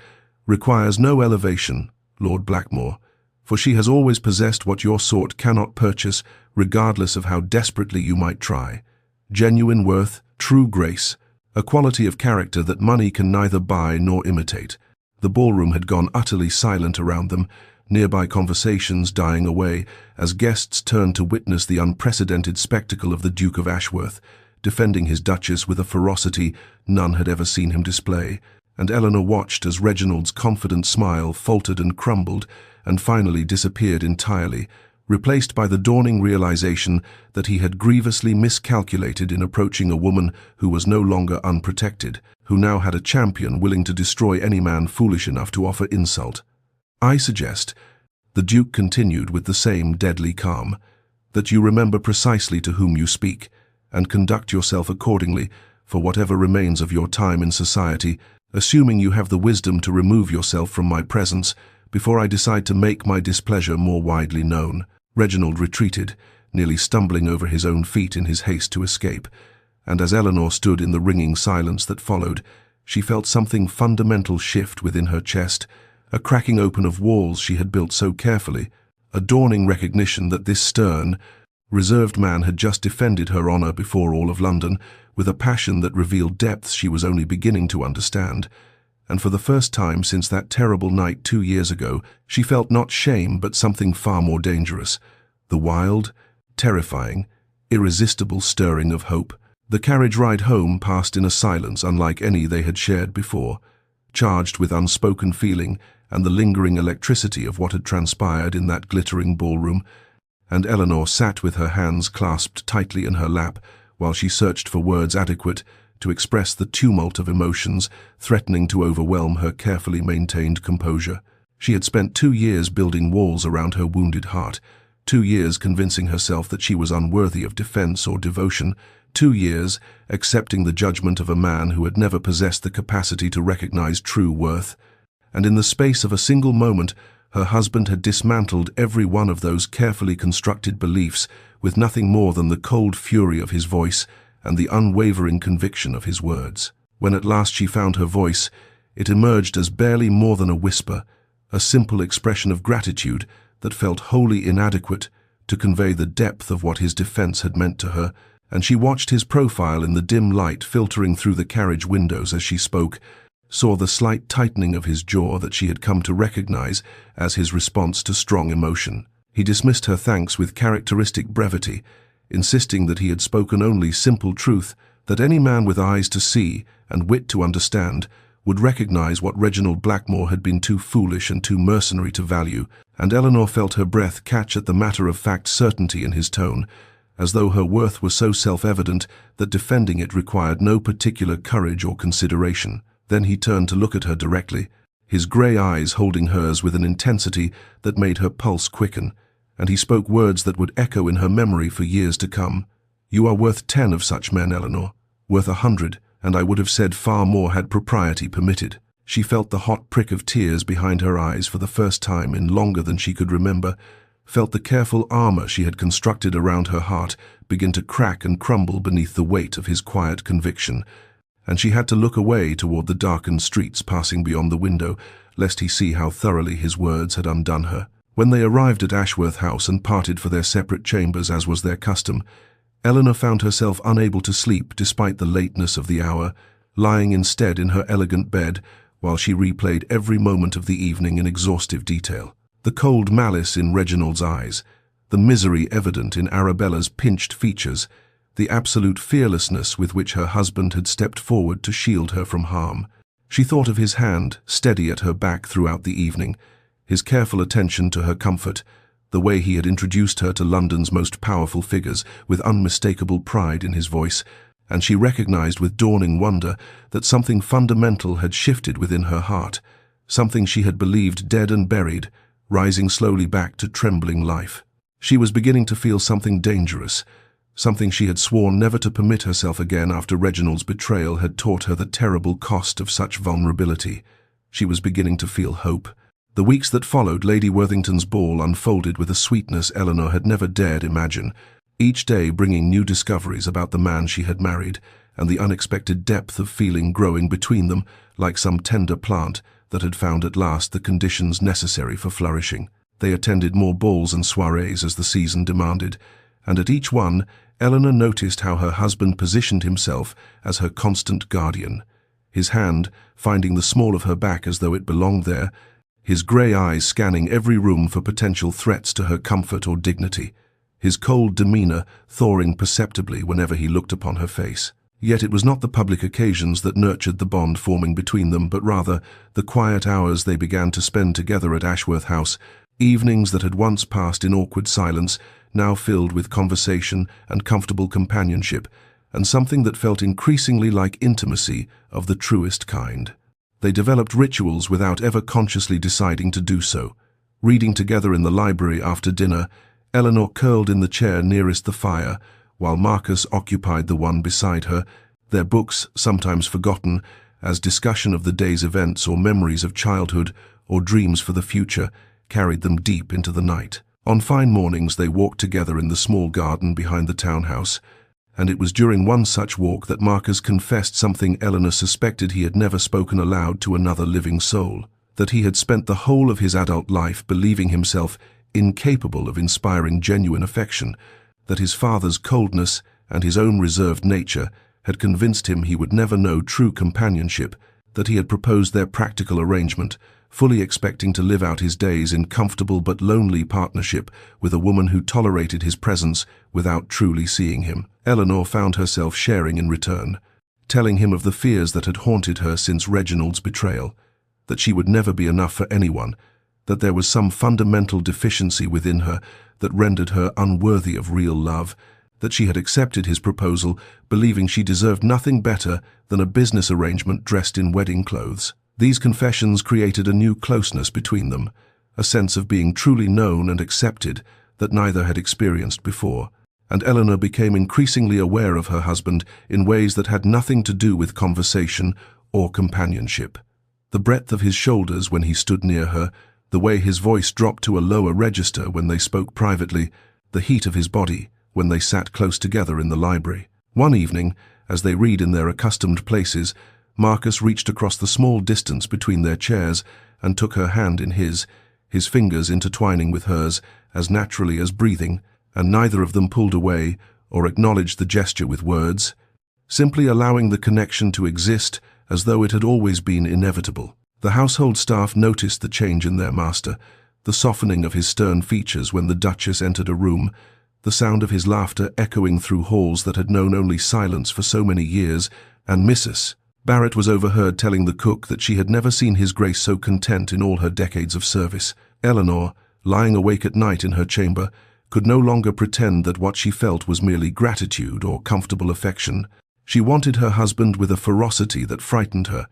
"requires no elevation, Lord Blackmore, for she has always possessed what your sort cannot purchase, regardless of how desperately you might try. Genuine worth, true grace, a quality of character that money can neither buy nor imitate." The ballroom had gone utterly silent around them, nearby conversations dying away as guests turned to witness the unprecedented spectacle of the Duke of Ashworth, defending his Duchess with a ferocity none had ever seen him display, and Eleanor watched as Reginald's confident smile faltered and crumbled and finally disappeared entirely, replaced by the dawning realization that he had grievously miscalculated in approaching a woman who was no longer unprotected, who now had a champion willing to destroy any man foolish enough to offer insult. "I suggest," the Duke continued with the same deadly calm, "that you remember precisely to whom you speak, and conduct yourself accordingly for whatever remains of your time in society, assuming you have the wisdom to remove yourself from my presence before I decide to make my displeasure more widely known." Reginald retreated, nearly stumbling over his own feet in his haste to escape, and as Eleanor stood in the ringing silence that followed, she felt something fundamental shift within her chest, a cracking open of walls she had built so carefully, a dawning recognition that this stern, reserved man had just defended her honor before all of London with a passion that revealed depths she was only beginning to understand. And for the first time since that terrible night 2 years ago, she felt not shame but something far more dangerous, the wild, terrifying, irresistible stirring of hope. The carriage ride home passed in a silence unlike any they had shared before, charged with unspoken feeling and the lingering electricity of what had transpired in that glittering ballroom, and Eleanor sat with her hands clasped tightly in her lap while she searched for words adequate to express the tumult of emotions threatening to overwhelm her carefully maintained composure. She had spent 2 years building walls around her wounded heart, 2 years convincing herself that she was unworthy of defense or devotion, 2 years accepting the judgment of a man who had never possessed the capacity to recognize true worth. And in the space of a single moment, her husband had dismantled every one of those carefully constructed beliefs with nothing more than the cold fury of his voice and the unwavering conviction of his words. When at last she found her voice, it emerged as barely more than a whisper, a simple expression of gratitude that felt wholly inadequate to convey the depth of what his defense had meant to her, and she watched his profile in the dim light filtering through the carriage windows as she spoke, saw the slight tightening of his jaw that she had come to recognize as his response to strong emotion. He dismissed her thanks with characteristic brevity, insisting that he had spoken only simple truth, that any man with eyes to see and wit to understand would recognize what Reginald Blackmore had been too foolish and too mercenary to value, and Eleanor felt her breath catch at the matter-of-fact certainty in his tone, as though her worth was so self-evident that defending it required no particular courage or consideration. Then he turned to look at her directly, his grey eyes holding hers with an intensity that made her pulse quicken, and he spoke words that would echo in her memory for years to come. "You are worth 10 of such men, Eleanor, worth 100, and I would have said far more had propriety permitted." She felt the hot prick of tears behind her eyes for the first time in longer than she could remember, felt the careful armor she had constructed around her heart begin to crack and crumble beneath the weight of his quiet conviction, and she had to look away toward the darkened streets passing beyond the window, lest he see how thoroughly his words had undone her. When they arrived at Ashworth House and parted for their separate chambers as was their custom, Eleanor found herself unable to sleep despite the lateness of the hour, lying instead in her elegant bed while she replayed every moment of the evening in exhaustive detail. The cold malice in Reginald's eyes, the misery evident in Arabella's pinched features, the absolute fearlessness with which her husband had stepped forward to shield her from harm. She thought of his hand, steady at her back throughout the evening, his careful attention to her comfort, the way he had introduced her to London's most powerful figures with unmistakable pride in his voice, and she recognized with dawning wonder that something fundamental had shifted within her heart, something she had believed dead and buried, rising slowly back to trembling life. She was beginning to feel something dangerous, something she had sworn never to permit herself again after Reginald's betrayal had taught her the terrible cost of such vulnerability. She was beginning to feel hope. The weeks that followed Lady Worthington's ball unfolded with a sweetness Eleanor had never dared imagine, each day bringing new discoveries about the man she had married, and the unexpected depth of feeling growing between them like some tender plant that had found at last the conditions necessary for flourishing. They attended more balls and soirees as the season demanded, and at each one Eleanor noticed how her husband positioned himself as her constant guardian, his hand finding the small of her back as though it belonged there, his grey eyes scanning every room for potential threats to her comfort or dignity, his cold demeanor thawing perceptibly whenever he looked upon her face. Yet it was not the public occasions that nurtured the bond forming between them, but rather the quiet hours they began to spend together at Ashworth House, evenings that had once passed in awkward silence, now filled with conversation and comfortable companionship, and something that felt increasingly like intimacy of the truest kind. They developed rituals without ever consciously deciding to do so. Reading together in the library after dinner, Eleanor curled in the chair nearest the fire, while Marcus occupied the one beside her, their books sometimes forgotten, as discussion of the day's events or memories of childhood or dreams for the future carried them deep into the night. On fine mornings they walked together in the small garden behind the townhouse, and it was during one such walk that Marcus confessed something Eleanor suspected he had never spoken aloud to another living soul, that he had spent the whole of his adult life believing himself incapable of inspiring genuine affection, that his father's coldness and his own reserved nature had convinced him he would never know true companionship, that he had proposed their practical arrangement, fully expecting to live out his days in comfortable but lonely partnership with a woman who tolerated his presence without truly seeing him. Eleanor found herself sharing in return, telling him of the fears that had haunted her since Reginald's betrayal, that she would never be enough for anyone, that there was some fundamental deficiency within her that rendered her unworthy of real love, that she had accepted his proposal, believing she deserved nothing better than a business arrangement dressed in wedding clothes. These confessions created a new closeness between them, a sense of being truly known and accepted that neither had experienced before, and Eleanor became increasingly aware of her husband in ways that had nothing to do with conversation or companionship. The breadth of his shoulders when he stood near her, the way his voice dropped to a lower register when they spoke privately, the heat of his body when they sat close together in the library. One evening, as they read in their accustomed places, Marcus reached across the small distance between their chairs and took her hand in his fingers intertwining with hers as naturally as breathing, and neither of them pulled away or acknowledged the gesture with words, simply allowing the connection to exist as though it had always been inevitable. The household staff noticed the change in their master, the softening of his stern features when the Duchess entered a room, the sound of his laughter echoing through halls that had known only silence for so many years, and Mrs. Barrett was overheard telling the cook that she had never seen His Grace so content in all her decades of service. Eleanor, lying awake at night in her chamber, could no longer pretend that what she felt was merely gratitude or comfortable affection. She wanted her husband with a ferocity that frightened her,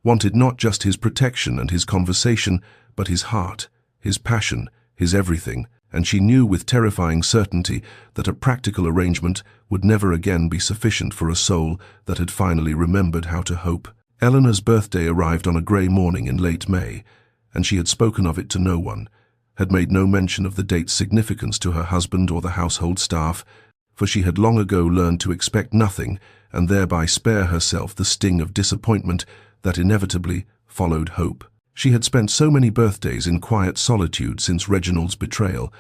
wanted not just his protection and his conversation, but his heart, his passion, his everything, and she knew with terrifying certainty that a practical arrangement would never again be sufficient for a soul that had finally remembered how to hope. Eleanor's birthday arrived on a grey morning in late May, and she had spoken of it to no one, had made no mention of the date's significance to her husband or the household staff, for she had long ago learned to expect nothing and thereby spare herself the sting of disappointment that inevitably followed hope. She had spent so many birthdays in quiet solitude since Reginald's betrayal,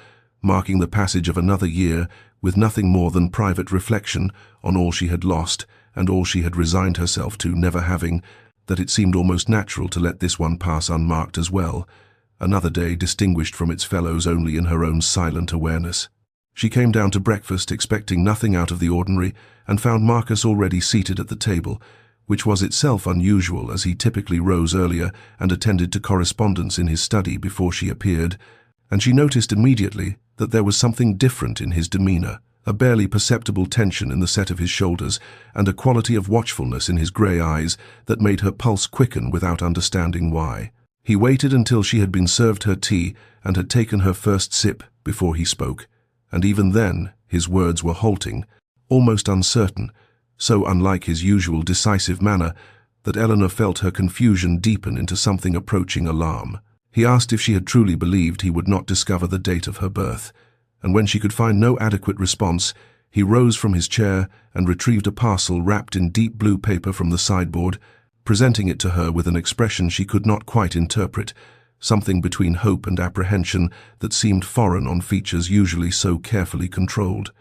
marking the passage of another year with nothing more than private reflection on all she had lost and all she had resigned herself to never having, that it seemed almost natural to let this one pass unmarked as well, another day distinguished from its fellows only in her own silent awareness. She came down to breakfast expecting nothing out of the ordinary and found Marcus already seated at the table, which was itself unusual as he typically rose earlier and attended to correspondence in his study before she appeared, and she noticed immediately that there was something different in his demeanor, a barely perceptible tension in the set of his shoulders and a quality of watchfulness in his grey eyes that made her pulse quicken without understanding why. He waited until she had been served her tea and had taken her first sip before he spoke, and even then his words were halting, almost uncertain, so unlike his usual decisive manner that Eleanor felt her confusion deepen into something approaching alarm. He asked if she had truly believed he would not discover the date of her birth, and when she could find no adequate response, he rose from his chair and retrieved a parcel wrapped in deep blue paper from the sideboard, presenting it to her with an expression she could not quite interpret, something between hope and apprehension that seemed foreign on features usually so carefully controlled.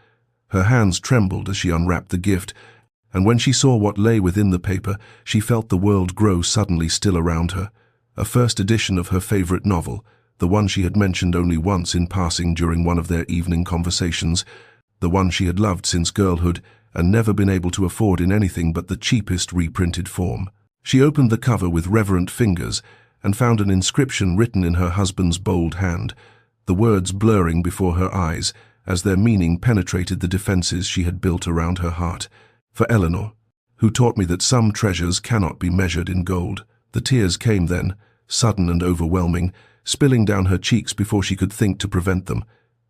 Her hands trembled as she unwrapped the gift, and when she saw what lay within the paper, she felt the world grow suddenly still around her. A first edition of her favorite novel, the one she had mentioned only once in passing during one of their evening conversations, the one she had loved since girlhood and never been able to afford in anything but the cheapest reprinted form. She opened the cover with reverent fingers and found an inscription written in her husband's bold hand, the words blurring before her eyes as their meaning penetrated the defenses she had built around her heart. For Eleanor, who taught me that some treasures cannot be measured in gold. The tears came then, sudden and overwhelming, spilling down her cheeks before she could think to prevent them,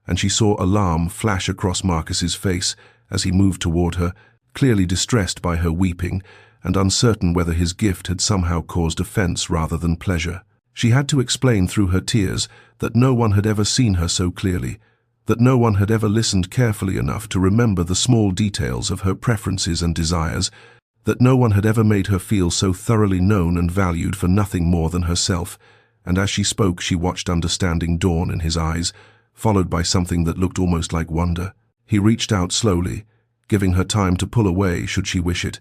and she saw alarm flash across Marcus's face as he moved toward her, clearly distressed by her weeping and uncertain whether his gift had somehow caused offense rather than pleasure. She had to explain through her tears that no one had ever seen her so clearly, that no one had ever listened carefully enough to remember the small details of her preferences and desires, that no one had ever made her feel so thoroughly known and valued for nothing more than herself, and as she spoke she watched understanding dawn in his eyes, followed by something that looked almost like wonder. He reached out slowly, giving her time to pull away should she wish it,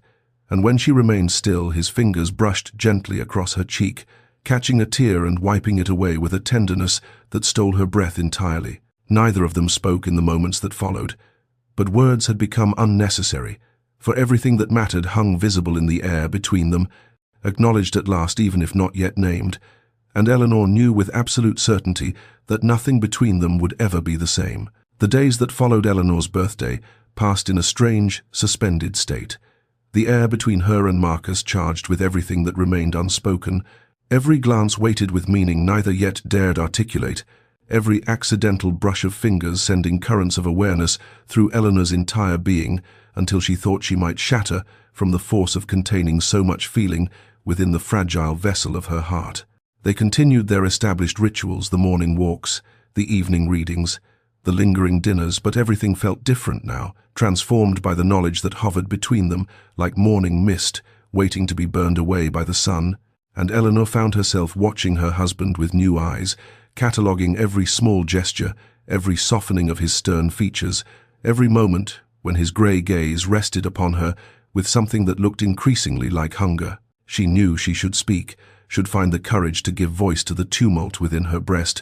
and when she remained still his fingers brushed gently across her cheek, catching a tear and wiping it away with a tenderness that stole her breath entirely. Neither of them spoke in the moments that followed, but words had become unnecessary, for everything that mattered hung visible in the air between them, acknowledged at last even if not yet named, and Eleanor knew with absolute certainty that nothing between them would ever be the same. The days that followed Eleanor's birthday passed in a strange, suspended state, the air between her and Marcus charged with everything that remained unspoken, every glance weighted with meaning neither yet dared articulate, every accidental brush of fingers sending currents of awareness through Eleanor's entire being until she thought she might shatter from the force of containing so much feeling within the fragile vessel of her heart. They continued their established rituals, the morning walks, the evening readings, the lingering dinners, but everything felt different now, transformed by the knowledge that hovered between them like morning mist waiting to be burned away by the sun, and Eleanor found herself watching her husband with new eyes, cataloguing every small gesture, every softening of his stern features, every moment when his grey gaze rested upon her with something that looked increasingly like hunger. She knew she should speak, should find the courage to give voice to the tumult within her breast.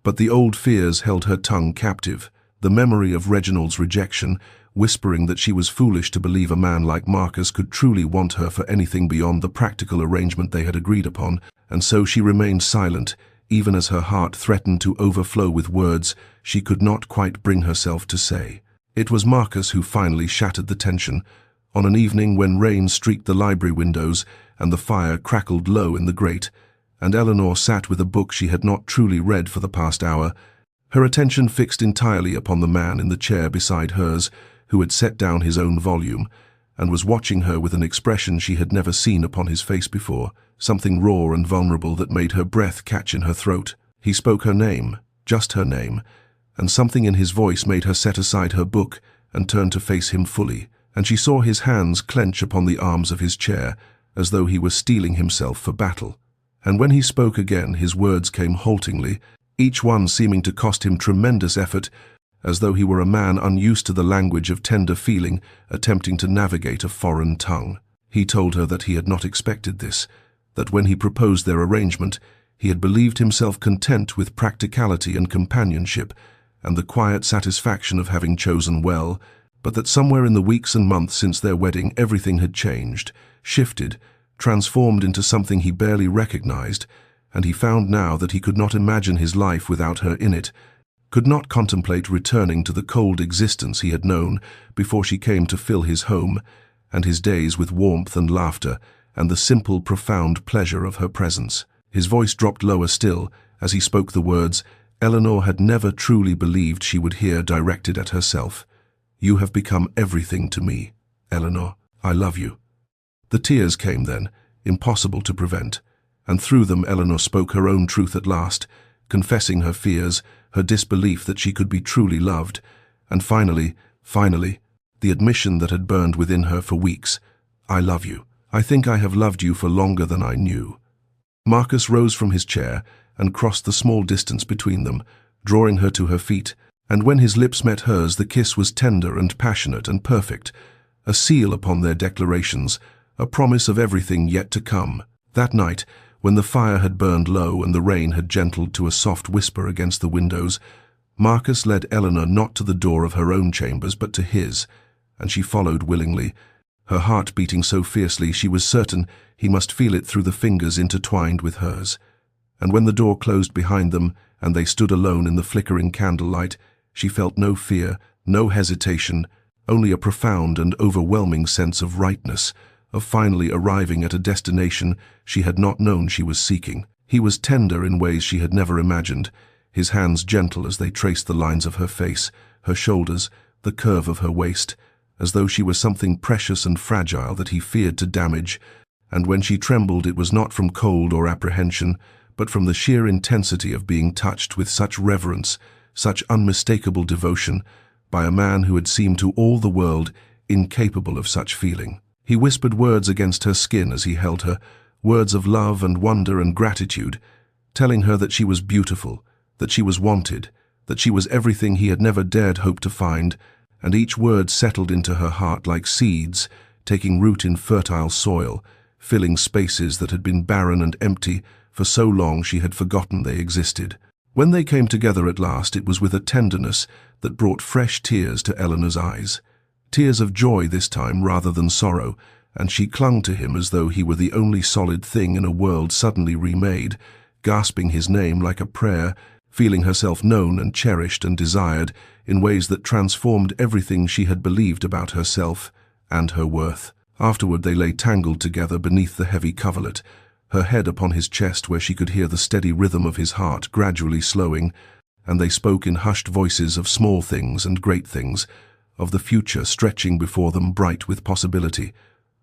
But the old fears held her tongue captive, the memory of Reginald's rejection, whispering that she was foolish to believe a man like Marcus could truly want her for anything beyond the practical arrangement they had agreed upon, and so she remained silent, even as her heart threatened to overflow with words she could not quite bring herself to say. It was Marcus who finally shattered the tension. On an evening when rain streaked the library windows and the fire crackled low in the grate, and Eleanor sat with a book she had not truly read for the past hour, her attention fixed entirely upon the man in the chair beside hers, who had set down his own volume, and was watching her with an expression she had never seen upon his face before, something raw and vulnerable that made her breath catch in her throat. He spoke her name, just her name, and something in his voice made her set aside her book and turn to face him fully, and she saw his hands clench upon the arms of his chair, as though he were steeling himself for battle. And when he spoke again, his words came haltingly, each one seeming to cost him tremendous effort, as though he were a man unused to the language of tender feeling, attempting to navigate a foreign tongue. He told her that he had not expected this, that when he proposed their arrangement, he had believed himself content with practicality and companionship, and the quiet satisfaction of having chosen well, but that somewhere in the weeks and months since their wedding everything had changed, shifted, transformed into something he barely recognized, and he found now that he could not imagine his life without her in it, could not contemplate returning to the cold existence he had known before she came to fill his home and his days with warmth and laughter and the simple, profound pleasure of her presence. His voice dropped lower still as he spoke the words Eleanor had never truly believed she would hear directed at herself. "You have become everything to me, Eleanor. I love you." The tears came then, impossible to prevent, and through them Eleanor spoke her own truth at last, confessing her fears, her disbelief that she could be truly loved, and finally, the admission that had burned within her for weeks. "I love you. I think I have loved you for longer than I knew." Marcus rose from his chair and crossed the small distance between them, drawing her to her feet, and when his lips met hers the kiss was tender and passionate and perfect, a seal upon their declarations, a promise of everything yet to come. That night, when the fire had burned low and the rain had gentled to a soft whisper against the windows, Marcus led Eleanor not to the door of her own chambers but to his, and she followed willingly, her heart beating so fiercely she was certain he must feel it through the fingers intertwined with hers. And when the door closed behind them and they stood alone in the flickering candlelight, she felt no fear, no hesitation, only a profound and overwhelming sense of rightness, of finally arriving at a destination she had not known she was seeking. He was tender in ways she had never imagined, his hands gentle as they traced the lines of her face, her shoulders, the curve of her waist, as though she were something precious and fragile that he feared to damage, and when she trembled it was not from cold or apprehension, but from the sheer intensity of being touched with such reverence, such unmistakable devotion, by a man who had seemed to all the world incapable of such feeling. He whispered words against her skin as he held her, words of love and wonder and gratitude, telling her that she was beautiful, that she was wanted, that she was everything he had never dared hope to find, and each word settled into her heart like seeds, taking root in fertile soil, filling spaces that had been barren and empty for so long she had forgotten they existed. When they came together at last, it was with a tenderness that brought fresh tears to Eleanor's eyes. Tears of joy this time rather than sorrow, and she clung to him as though he were the only solid thing in a world suddenly remade, gasping his name like a prayer, feeling herself known and cherished and desired in ways that transformed everything she had believed about herself and her worth. Afterward they lay tangled together beneath the heavy coverlet, her head upon his chest where she could hear the steady rhythm of his heart gradually slowing, and they spoke in hushed voices of small things and great things, of the future stretching before them bright with possibility,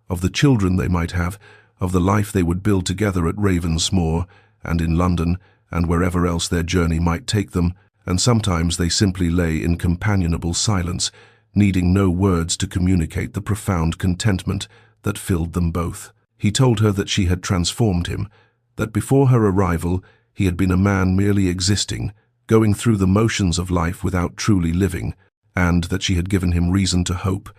of the children they might have, of the life they would build together at Ravensmoor and in London and wherever else their journey might take them, and sometimes they simply lay in companionable silence, needing no words to communicate the profound contentment that filled them both. He told her that she had transformed him, that before her arrival he had been a man merely existing, going through the motions of life without truly living, and that she had given him reason to hope,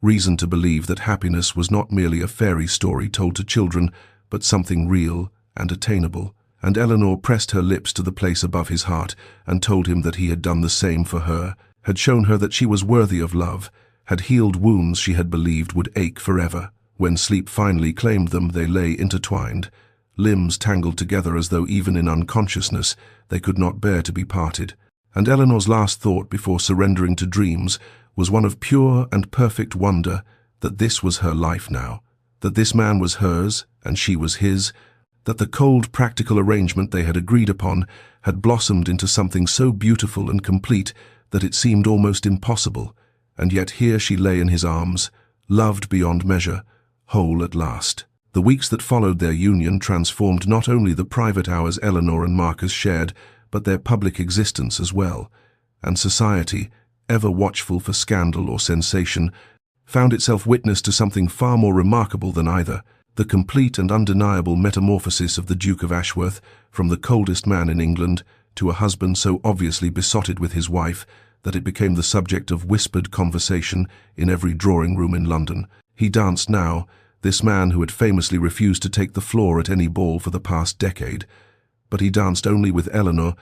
reason to believe that happiness was not merely a fairy story told to children, but something real and attainable. And Eleanor pressed her lips to the place above his heart and told him that he had done the same for her, had shown her that she was worthy of love, had healed wounds she had believed would ache forever. When sleep finally claimed them, they lay intertwined, limbs tangled together as though even in unconsciousness they could not bear to be parted. And Eleanor's last thought before surrendering to dreams was one of pure and perfect wonder that this was her life now, that this man was hers and she was his, that the cold, practical arrangement they had agreed upon had blossomed into something so beautiful and complete that it seemed almost impossible, and yet here she lay in his arms, loved beyond measure, whole at last. The weeks that followed their union transformed not only the private hours Eleanor and Marcus shared, but their public existence as well, and society, ever watchful for scandal or sensation, found itself witness to something far more remarkable than either: the complete and undeniable metamorphosis of the Duke of Ashworth from the coldest man in England to a husband so obviously besotted with his wife that it became the subject of whispered conversation in every drawing-room in London. He danced now, this man who had famously refused to take the floor at any ball for the past decade, but he danced only with Eleanor,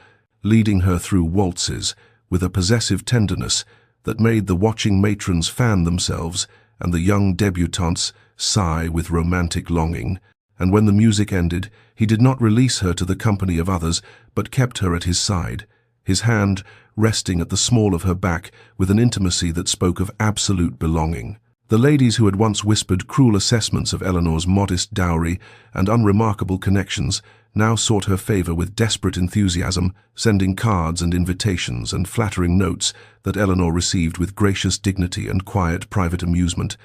leading her through waltzes with a possessive tenderness that made the watching matrons fan themselves and the young debutantes sigh with romantic longing. And when the music ended, he did not release her to the company of others, but kept her at his side, his hand resting at the small of her back with an intimacy that spoke of absolute belonging. The ladies who had once whispered cruel assessments of Eleanor's modest dowry and unremarkable connections now sought her favor with desperate enthusiasm, sending cards and invitations and flattering notes that Eleanor received with gracious dignity and quiet private amusement,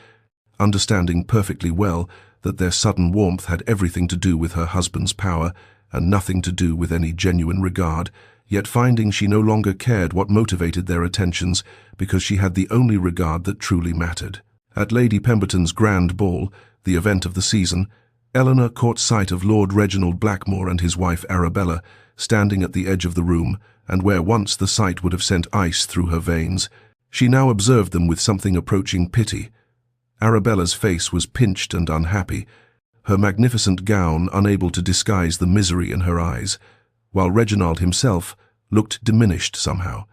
understanding perfectly well that their sudden warmth had everything to do with her husband's power and nothing to do with any genuine regard, yet finding she no longer cared what motivated their attentions because she had the only regard that truly mattered. At Lady Pemberton's grand ball, the event of the season, Eleanor caught sight of Lord Reginald Blackmore and his wife Arabella standing at the edge of the room, and where once the sight would have sent ice through her veins, she now observed them with something approaching pity. Arabella's face was pinched and unhappy, her magnificent gown unable to disguise the misery in her eyes, while Reginald himself looked diminished somehow,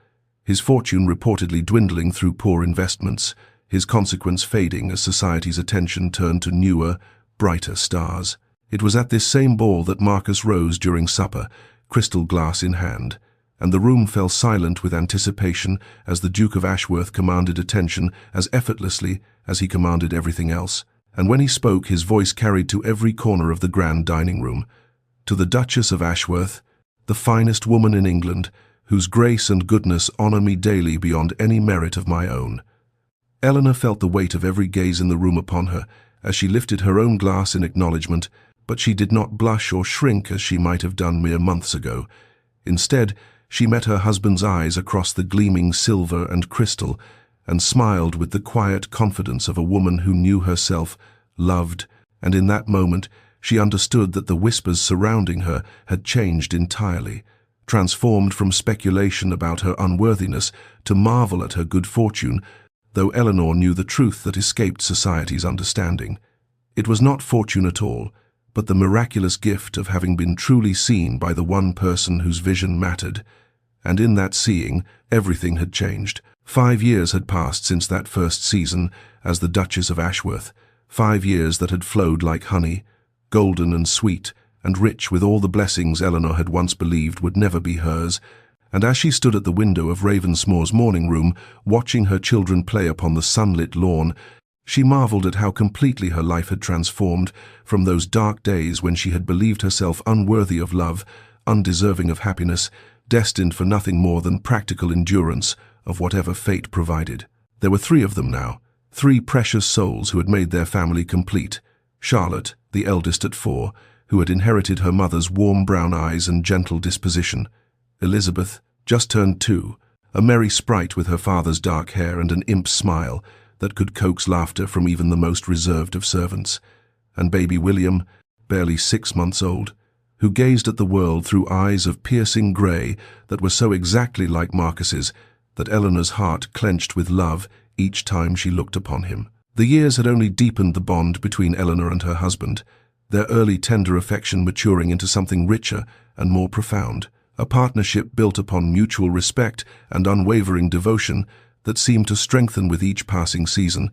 his fortune reportedly dwindling through poor investments, his consequence fading as society's attention turned to newer, brighter stars. It was at this same ball that Marcus rose during supper, crystal glass in hand, and the room fell silent with anticipation as the Duke of Ashworth commanded attention as effortlessly as he commanded everything else. And when he spoke, his voice carried to every corner of the grand dining room. To the Duchess of Ashworth, the finest woman in England, whose grace and goodness honor me daily beyond any merit of my own. Eleanor felt the weight of every gaze in the room upon her as she lifted her own glass in acknowledgement, but she did not blush or shrink as she might have done mere months ago. Instead, she met her husband's eyes across the gleaming silver and crystal and smiled with the quiet confidence of a woman who knew herself, loved, and in that moment she understood that the whispers surrounding her had changed entirely, transformed from speculation about her unworthiness to marvel at her good fortune, though Eleanor knew the truth that escaped society's understanding. It was not fortune at all, but the miraculous gift of having been truly seen by the one person whose vision mattered. And in that seeing, everything had changed. 5 years had passed since that first season as the Duchess of Ashworth, 5 years that had flowed like honey, golden and sweet, and rich with all the blessings Eleanor had once believed would never be hers. And as she stood at the window of Ravensmoor's morning room, watching her children play upon the sunlit lawn, she marveled at how completely her life had transformed from those dark days when she had believed herself unworthy of love, undeserving of happiness, destined for nothing more than practical endurance of whatever fate provided. There were 3 of them now, 3 precious souls who had made their family complete. Charlotte, the eldest at 4, who had inherited her mother's warm brown eyes and gentle disposition. Elizabeth, just turned 2, a merry sprite with her father's dark hair and an imp smile that could coax laughter from even the most reserved of servants. And baby William, barely 6 months old, who gazed at the world through eyes of piercing grey that were so exactly like Marcus's that Eleanor's heart clenched with love each time she looked upon him. The years had only deepened the bond between Eleanor and her husband, their early tender affection maturing into something richer and more profound, a partnership built upon mutual respect and unwavering devotion that seemed to strengthen with each passing season.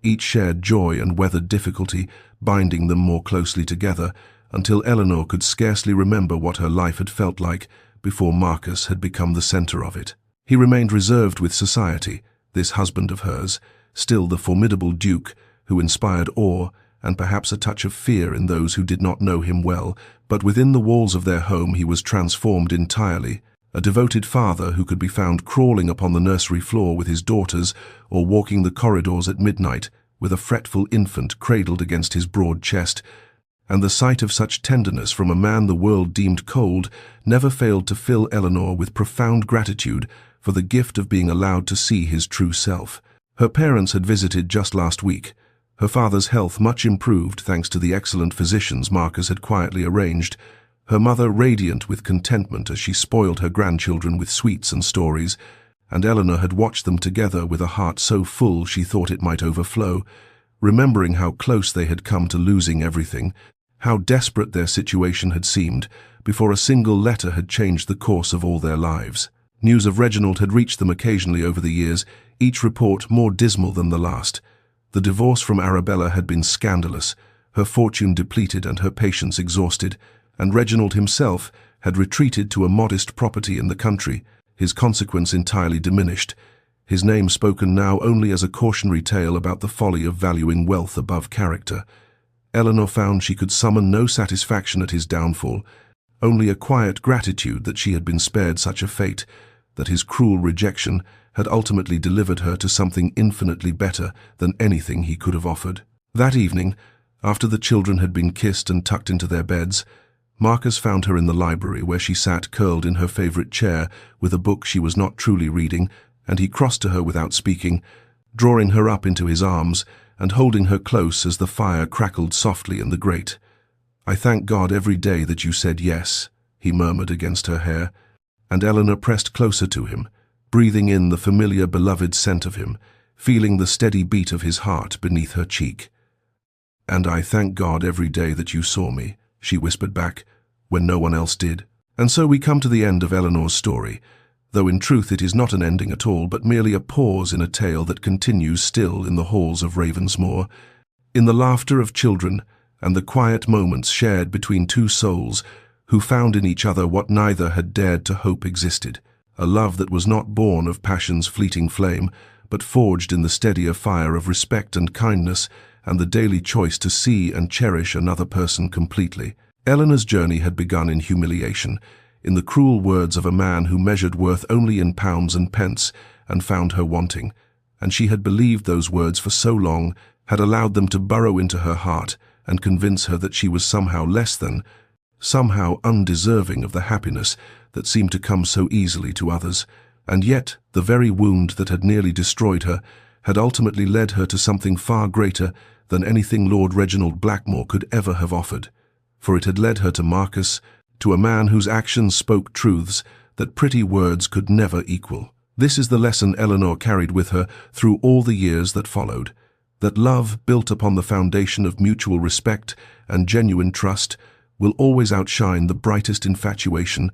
Each shared joy and weathered difficulty, binding them more closely together, until Eleanor could scarcely remember what her life had felt like before Marcus had become the center of it. He remained reserved with society, this husband of hers, still the formidable duke who inspired awe and perhaps a touch of fear in those who did not know him well, but within the walls of their home he was transformed entirely, a devoted father who could be found crawling upon the nursery floor with his daughters or walking the corridors at midnight with a fretful infant cradled against his broad chest, and the sight of such tenderness from a man the world deemed cold never failed to fill Eleanor with profound gratitude for the gift of being allowed to see his true self. Her parents had visited just last week, her father's health much improved thanks to the excellent physicians Marcus had quietly arranged, her mother radiant with contentment as she spoiled her grandchildren with sweets and stories, and Eleanor had watched them together with a heart so full she thought it might overflow, remembering how close they had come to losing everything, how desperate their situation had seemed before a single letter had changed the course of all their lives. News of Reginald had reached them occasionally over the years, each report more dismal than the last. The divorce from Arabella had been scandalous, her fortune depleted and her patience exhausted, and Reginald himself had retreated to a modest property in the country, his consequence entirely diminished, his name spoken now only as a cautionary tale about the folly of valuing wealth above character. Eleanor found she could summon no satisfaction at his downfall, only a quiet gratitude that she had been spared such a fate, that his cruel rejection had ultimately delivered her to something infinitely better than anything he could have offered. That evening, after the children had been kissed and tucked into their beds, Marcus found her in the library where she sat curled in her favorite chair with a book she was not truly reading, and he crossed to her without speaking, drawing her up into his arms and holding her close as the fire crackled softly in the grate. "I thank God every day that you said yes," he murmured against her hair, and Eleanor pressed closer to him, breathing in the familiar beloved scent of him, feeling the steady beat of his heart beneath her cheek. "And I thank God every day that you saw me," she whispered back, when no one else did. And so we come to the end of Eleanor's story, though in truth it is not an ending at all, but merely a pause in a tale that continues still in the halls of Ravensmoor, in the laughter of children and the quiet moments shared between two souls who found in each other what neither had dared to hope existed, a love that was not born of passion's fleeting flame, but forged in the steadier fire of respect and kindness and the daily choice to see and cherish another person completely. Eleanor's journey had begun in humiliation, in the cruel words of a man who measured worth only in pounds and pence and found her wanting, and she had believed those words for so long, had allowed them to burrow into her heart and convince her that she was somehow less than, somehow undeserving of the happiness that seemed to come so easily to others, and yet the very wound that had nearly destroyed her had ultimately led her to something far greater than anything Lord Reginald Blackmore could ever have offered, for it had led her to Marcus, to a man whose actions spoke truths that pretty words could never equal. This is the lesson Eleanor carried with her through all the years that followed, that love built upon the foundation of mutual respect and genuine trust will always outshine the brightest infatuation,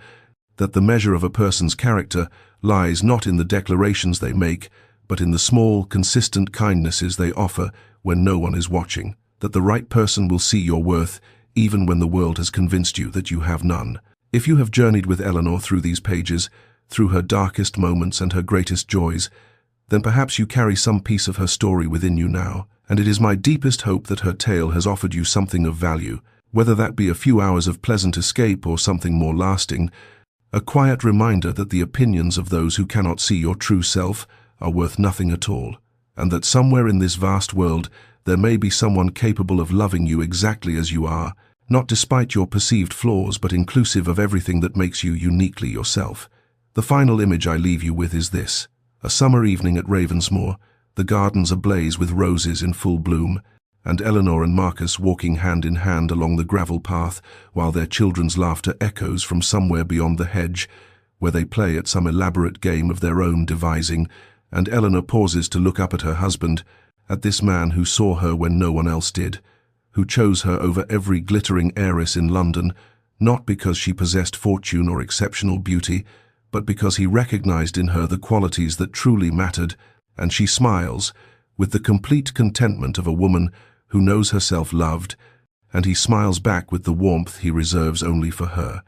that the measure of a person's character lies not in the declarations they make, but in the small, consistent kindnesses they offer when no one is watching, that the right person will see your worth even when the world has convinced you that you have none. If you have journeyed with Eleanor through these pages, through her darkest moments and her greatest joys, then perhaps you carry some piece of her story within you now, and it is my deepest hope that her tale has offered you something of value, whether that be a few hours of pleasant escape or something more lasting, a quiet reminder that the opinions of those who cannot see your true self are worth nothing at all, and that somewhere in this vast world there may be someone capable of loving you exactly as you are, not despite your perceived flaws but inclusive of everything that makes you uniquely yourself. The final image I leave you with is this: a summer evening at Ravensmoor, the gardens ablaze with roses in full bloom, and Eleanor and Marcus walking hand in hand along the gravel path while their children's laughter echoes from somewhere beyond the hedge, where they play at some elaborate game of their own devising, and Eleanor pauses to look up at her husband, at this man who saw her when no one else did, who chose her over every glittering heiress in London, not because she possessed fortune or exceptional beauty, but because he recognized in her the qualities that truly mattered, and she smiles, with the complete contentment of a woman who knows herself loved, and he smiles back with the warmth he reserves only for her.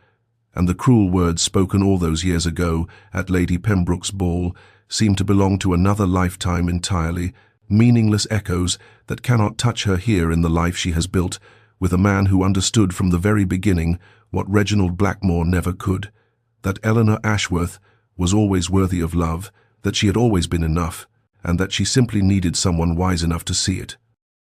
And the cruel words spoken all those years ago at Lady Pembroke's ball seem to belong to another lifetime entirely, meaningless echoes that cannot touch her here in the life she has built, with a man who understood from the very beginning what Reginald Blackmore never could, that Eleanor Ashworth was always worthy of love, that she had always been enough, and that she simply needed someone wise enough to see it.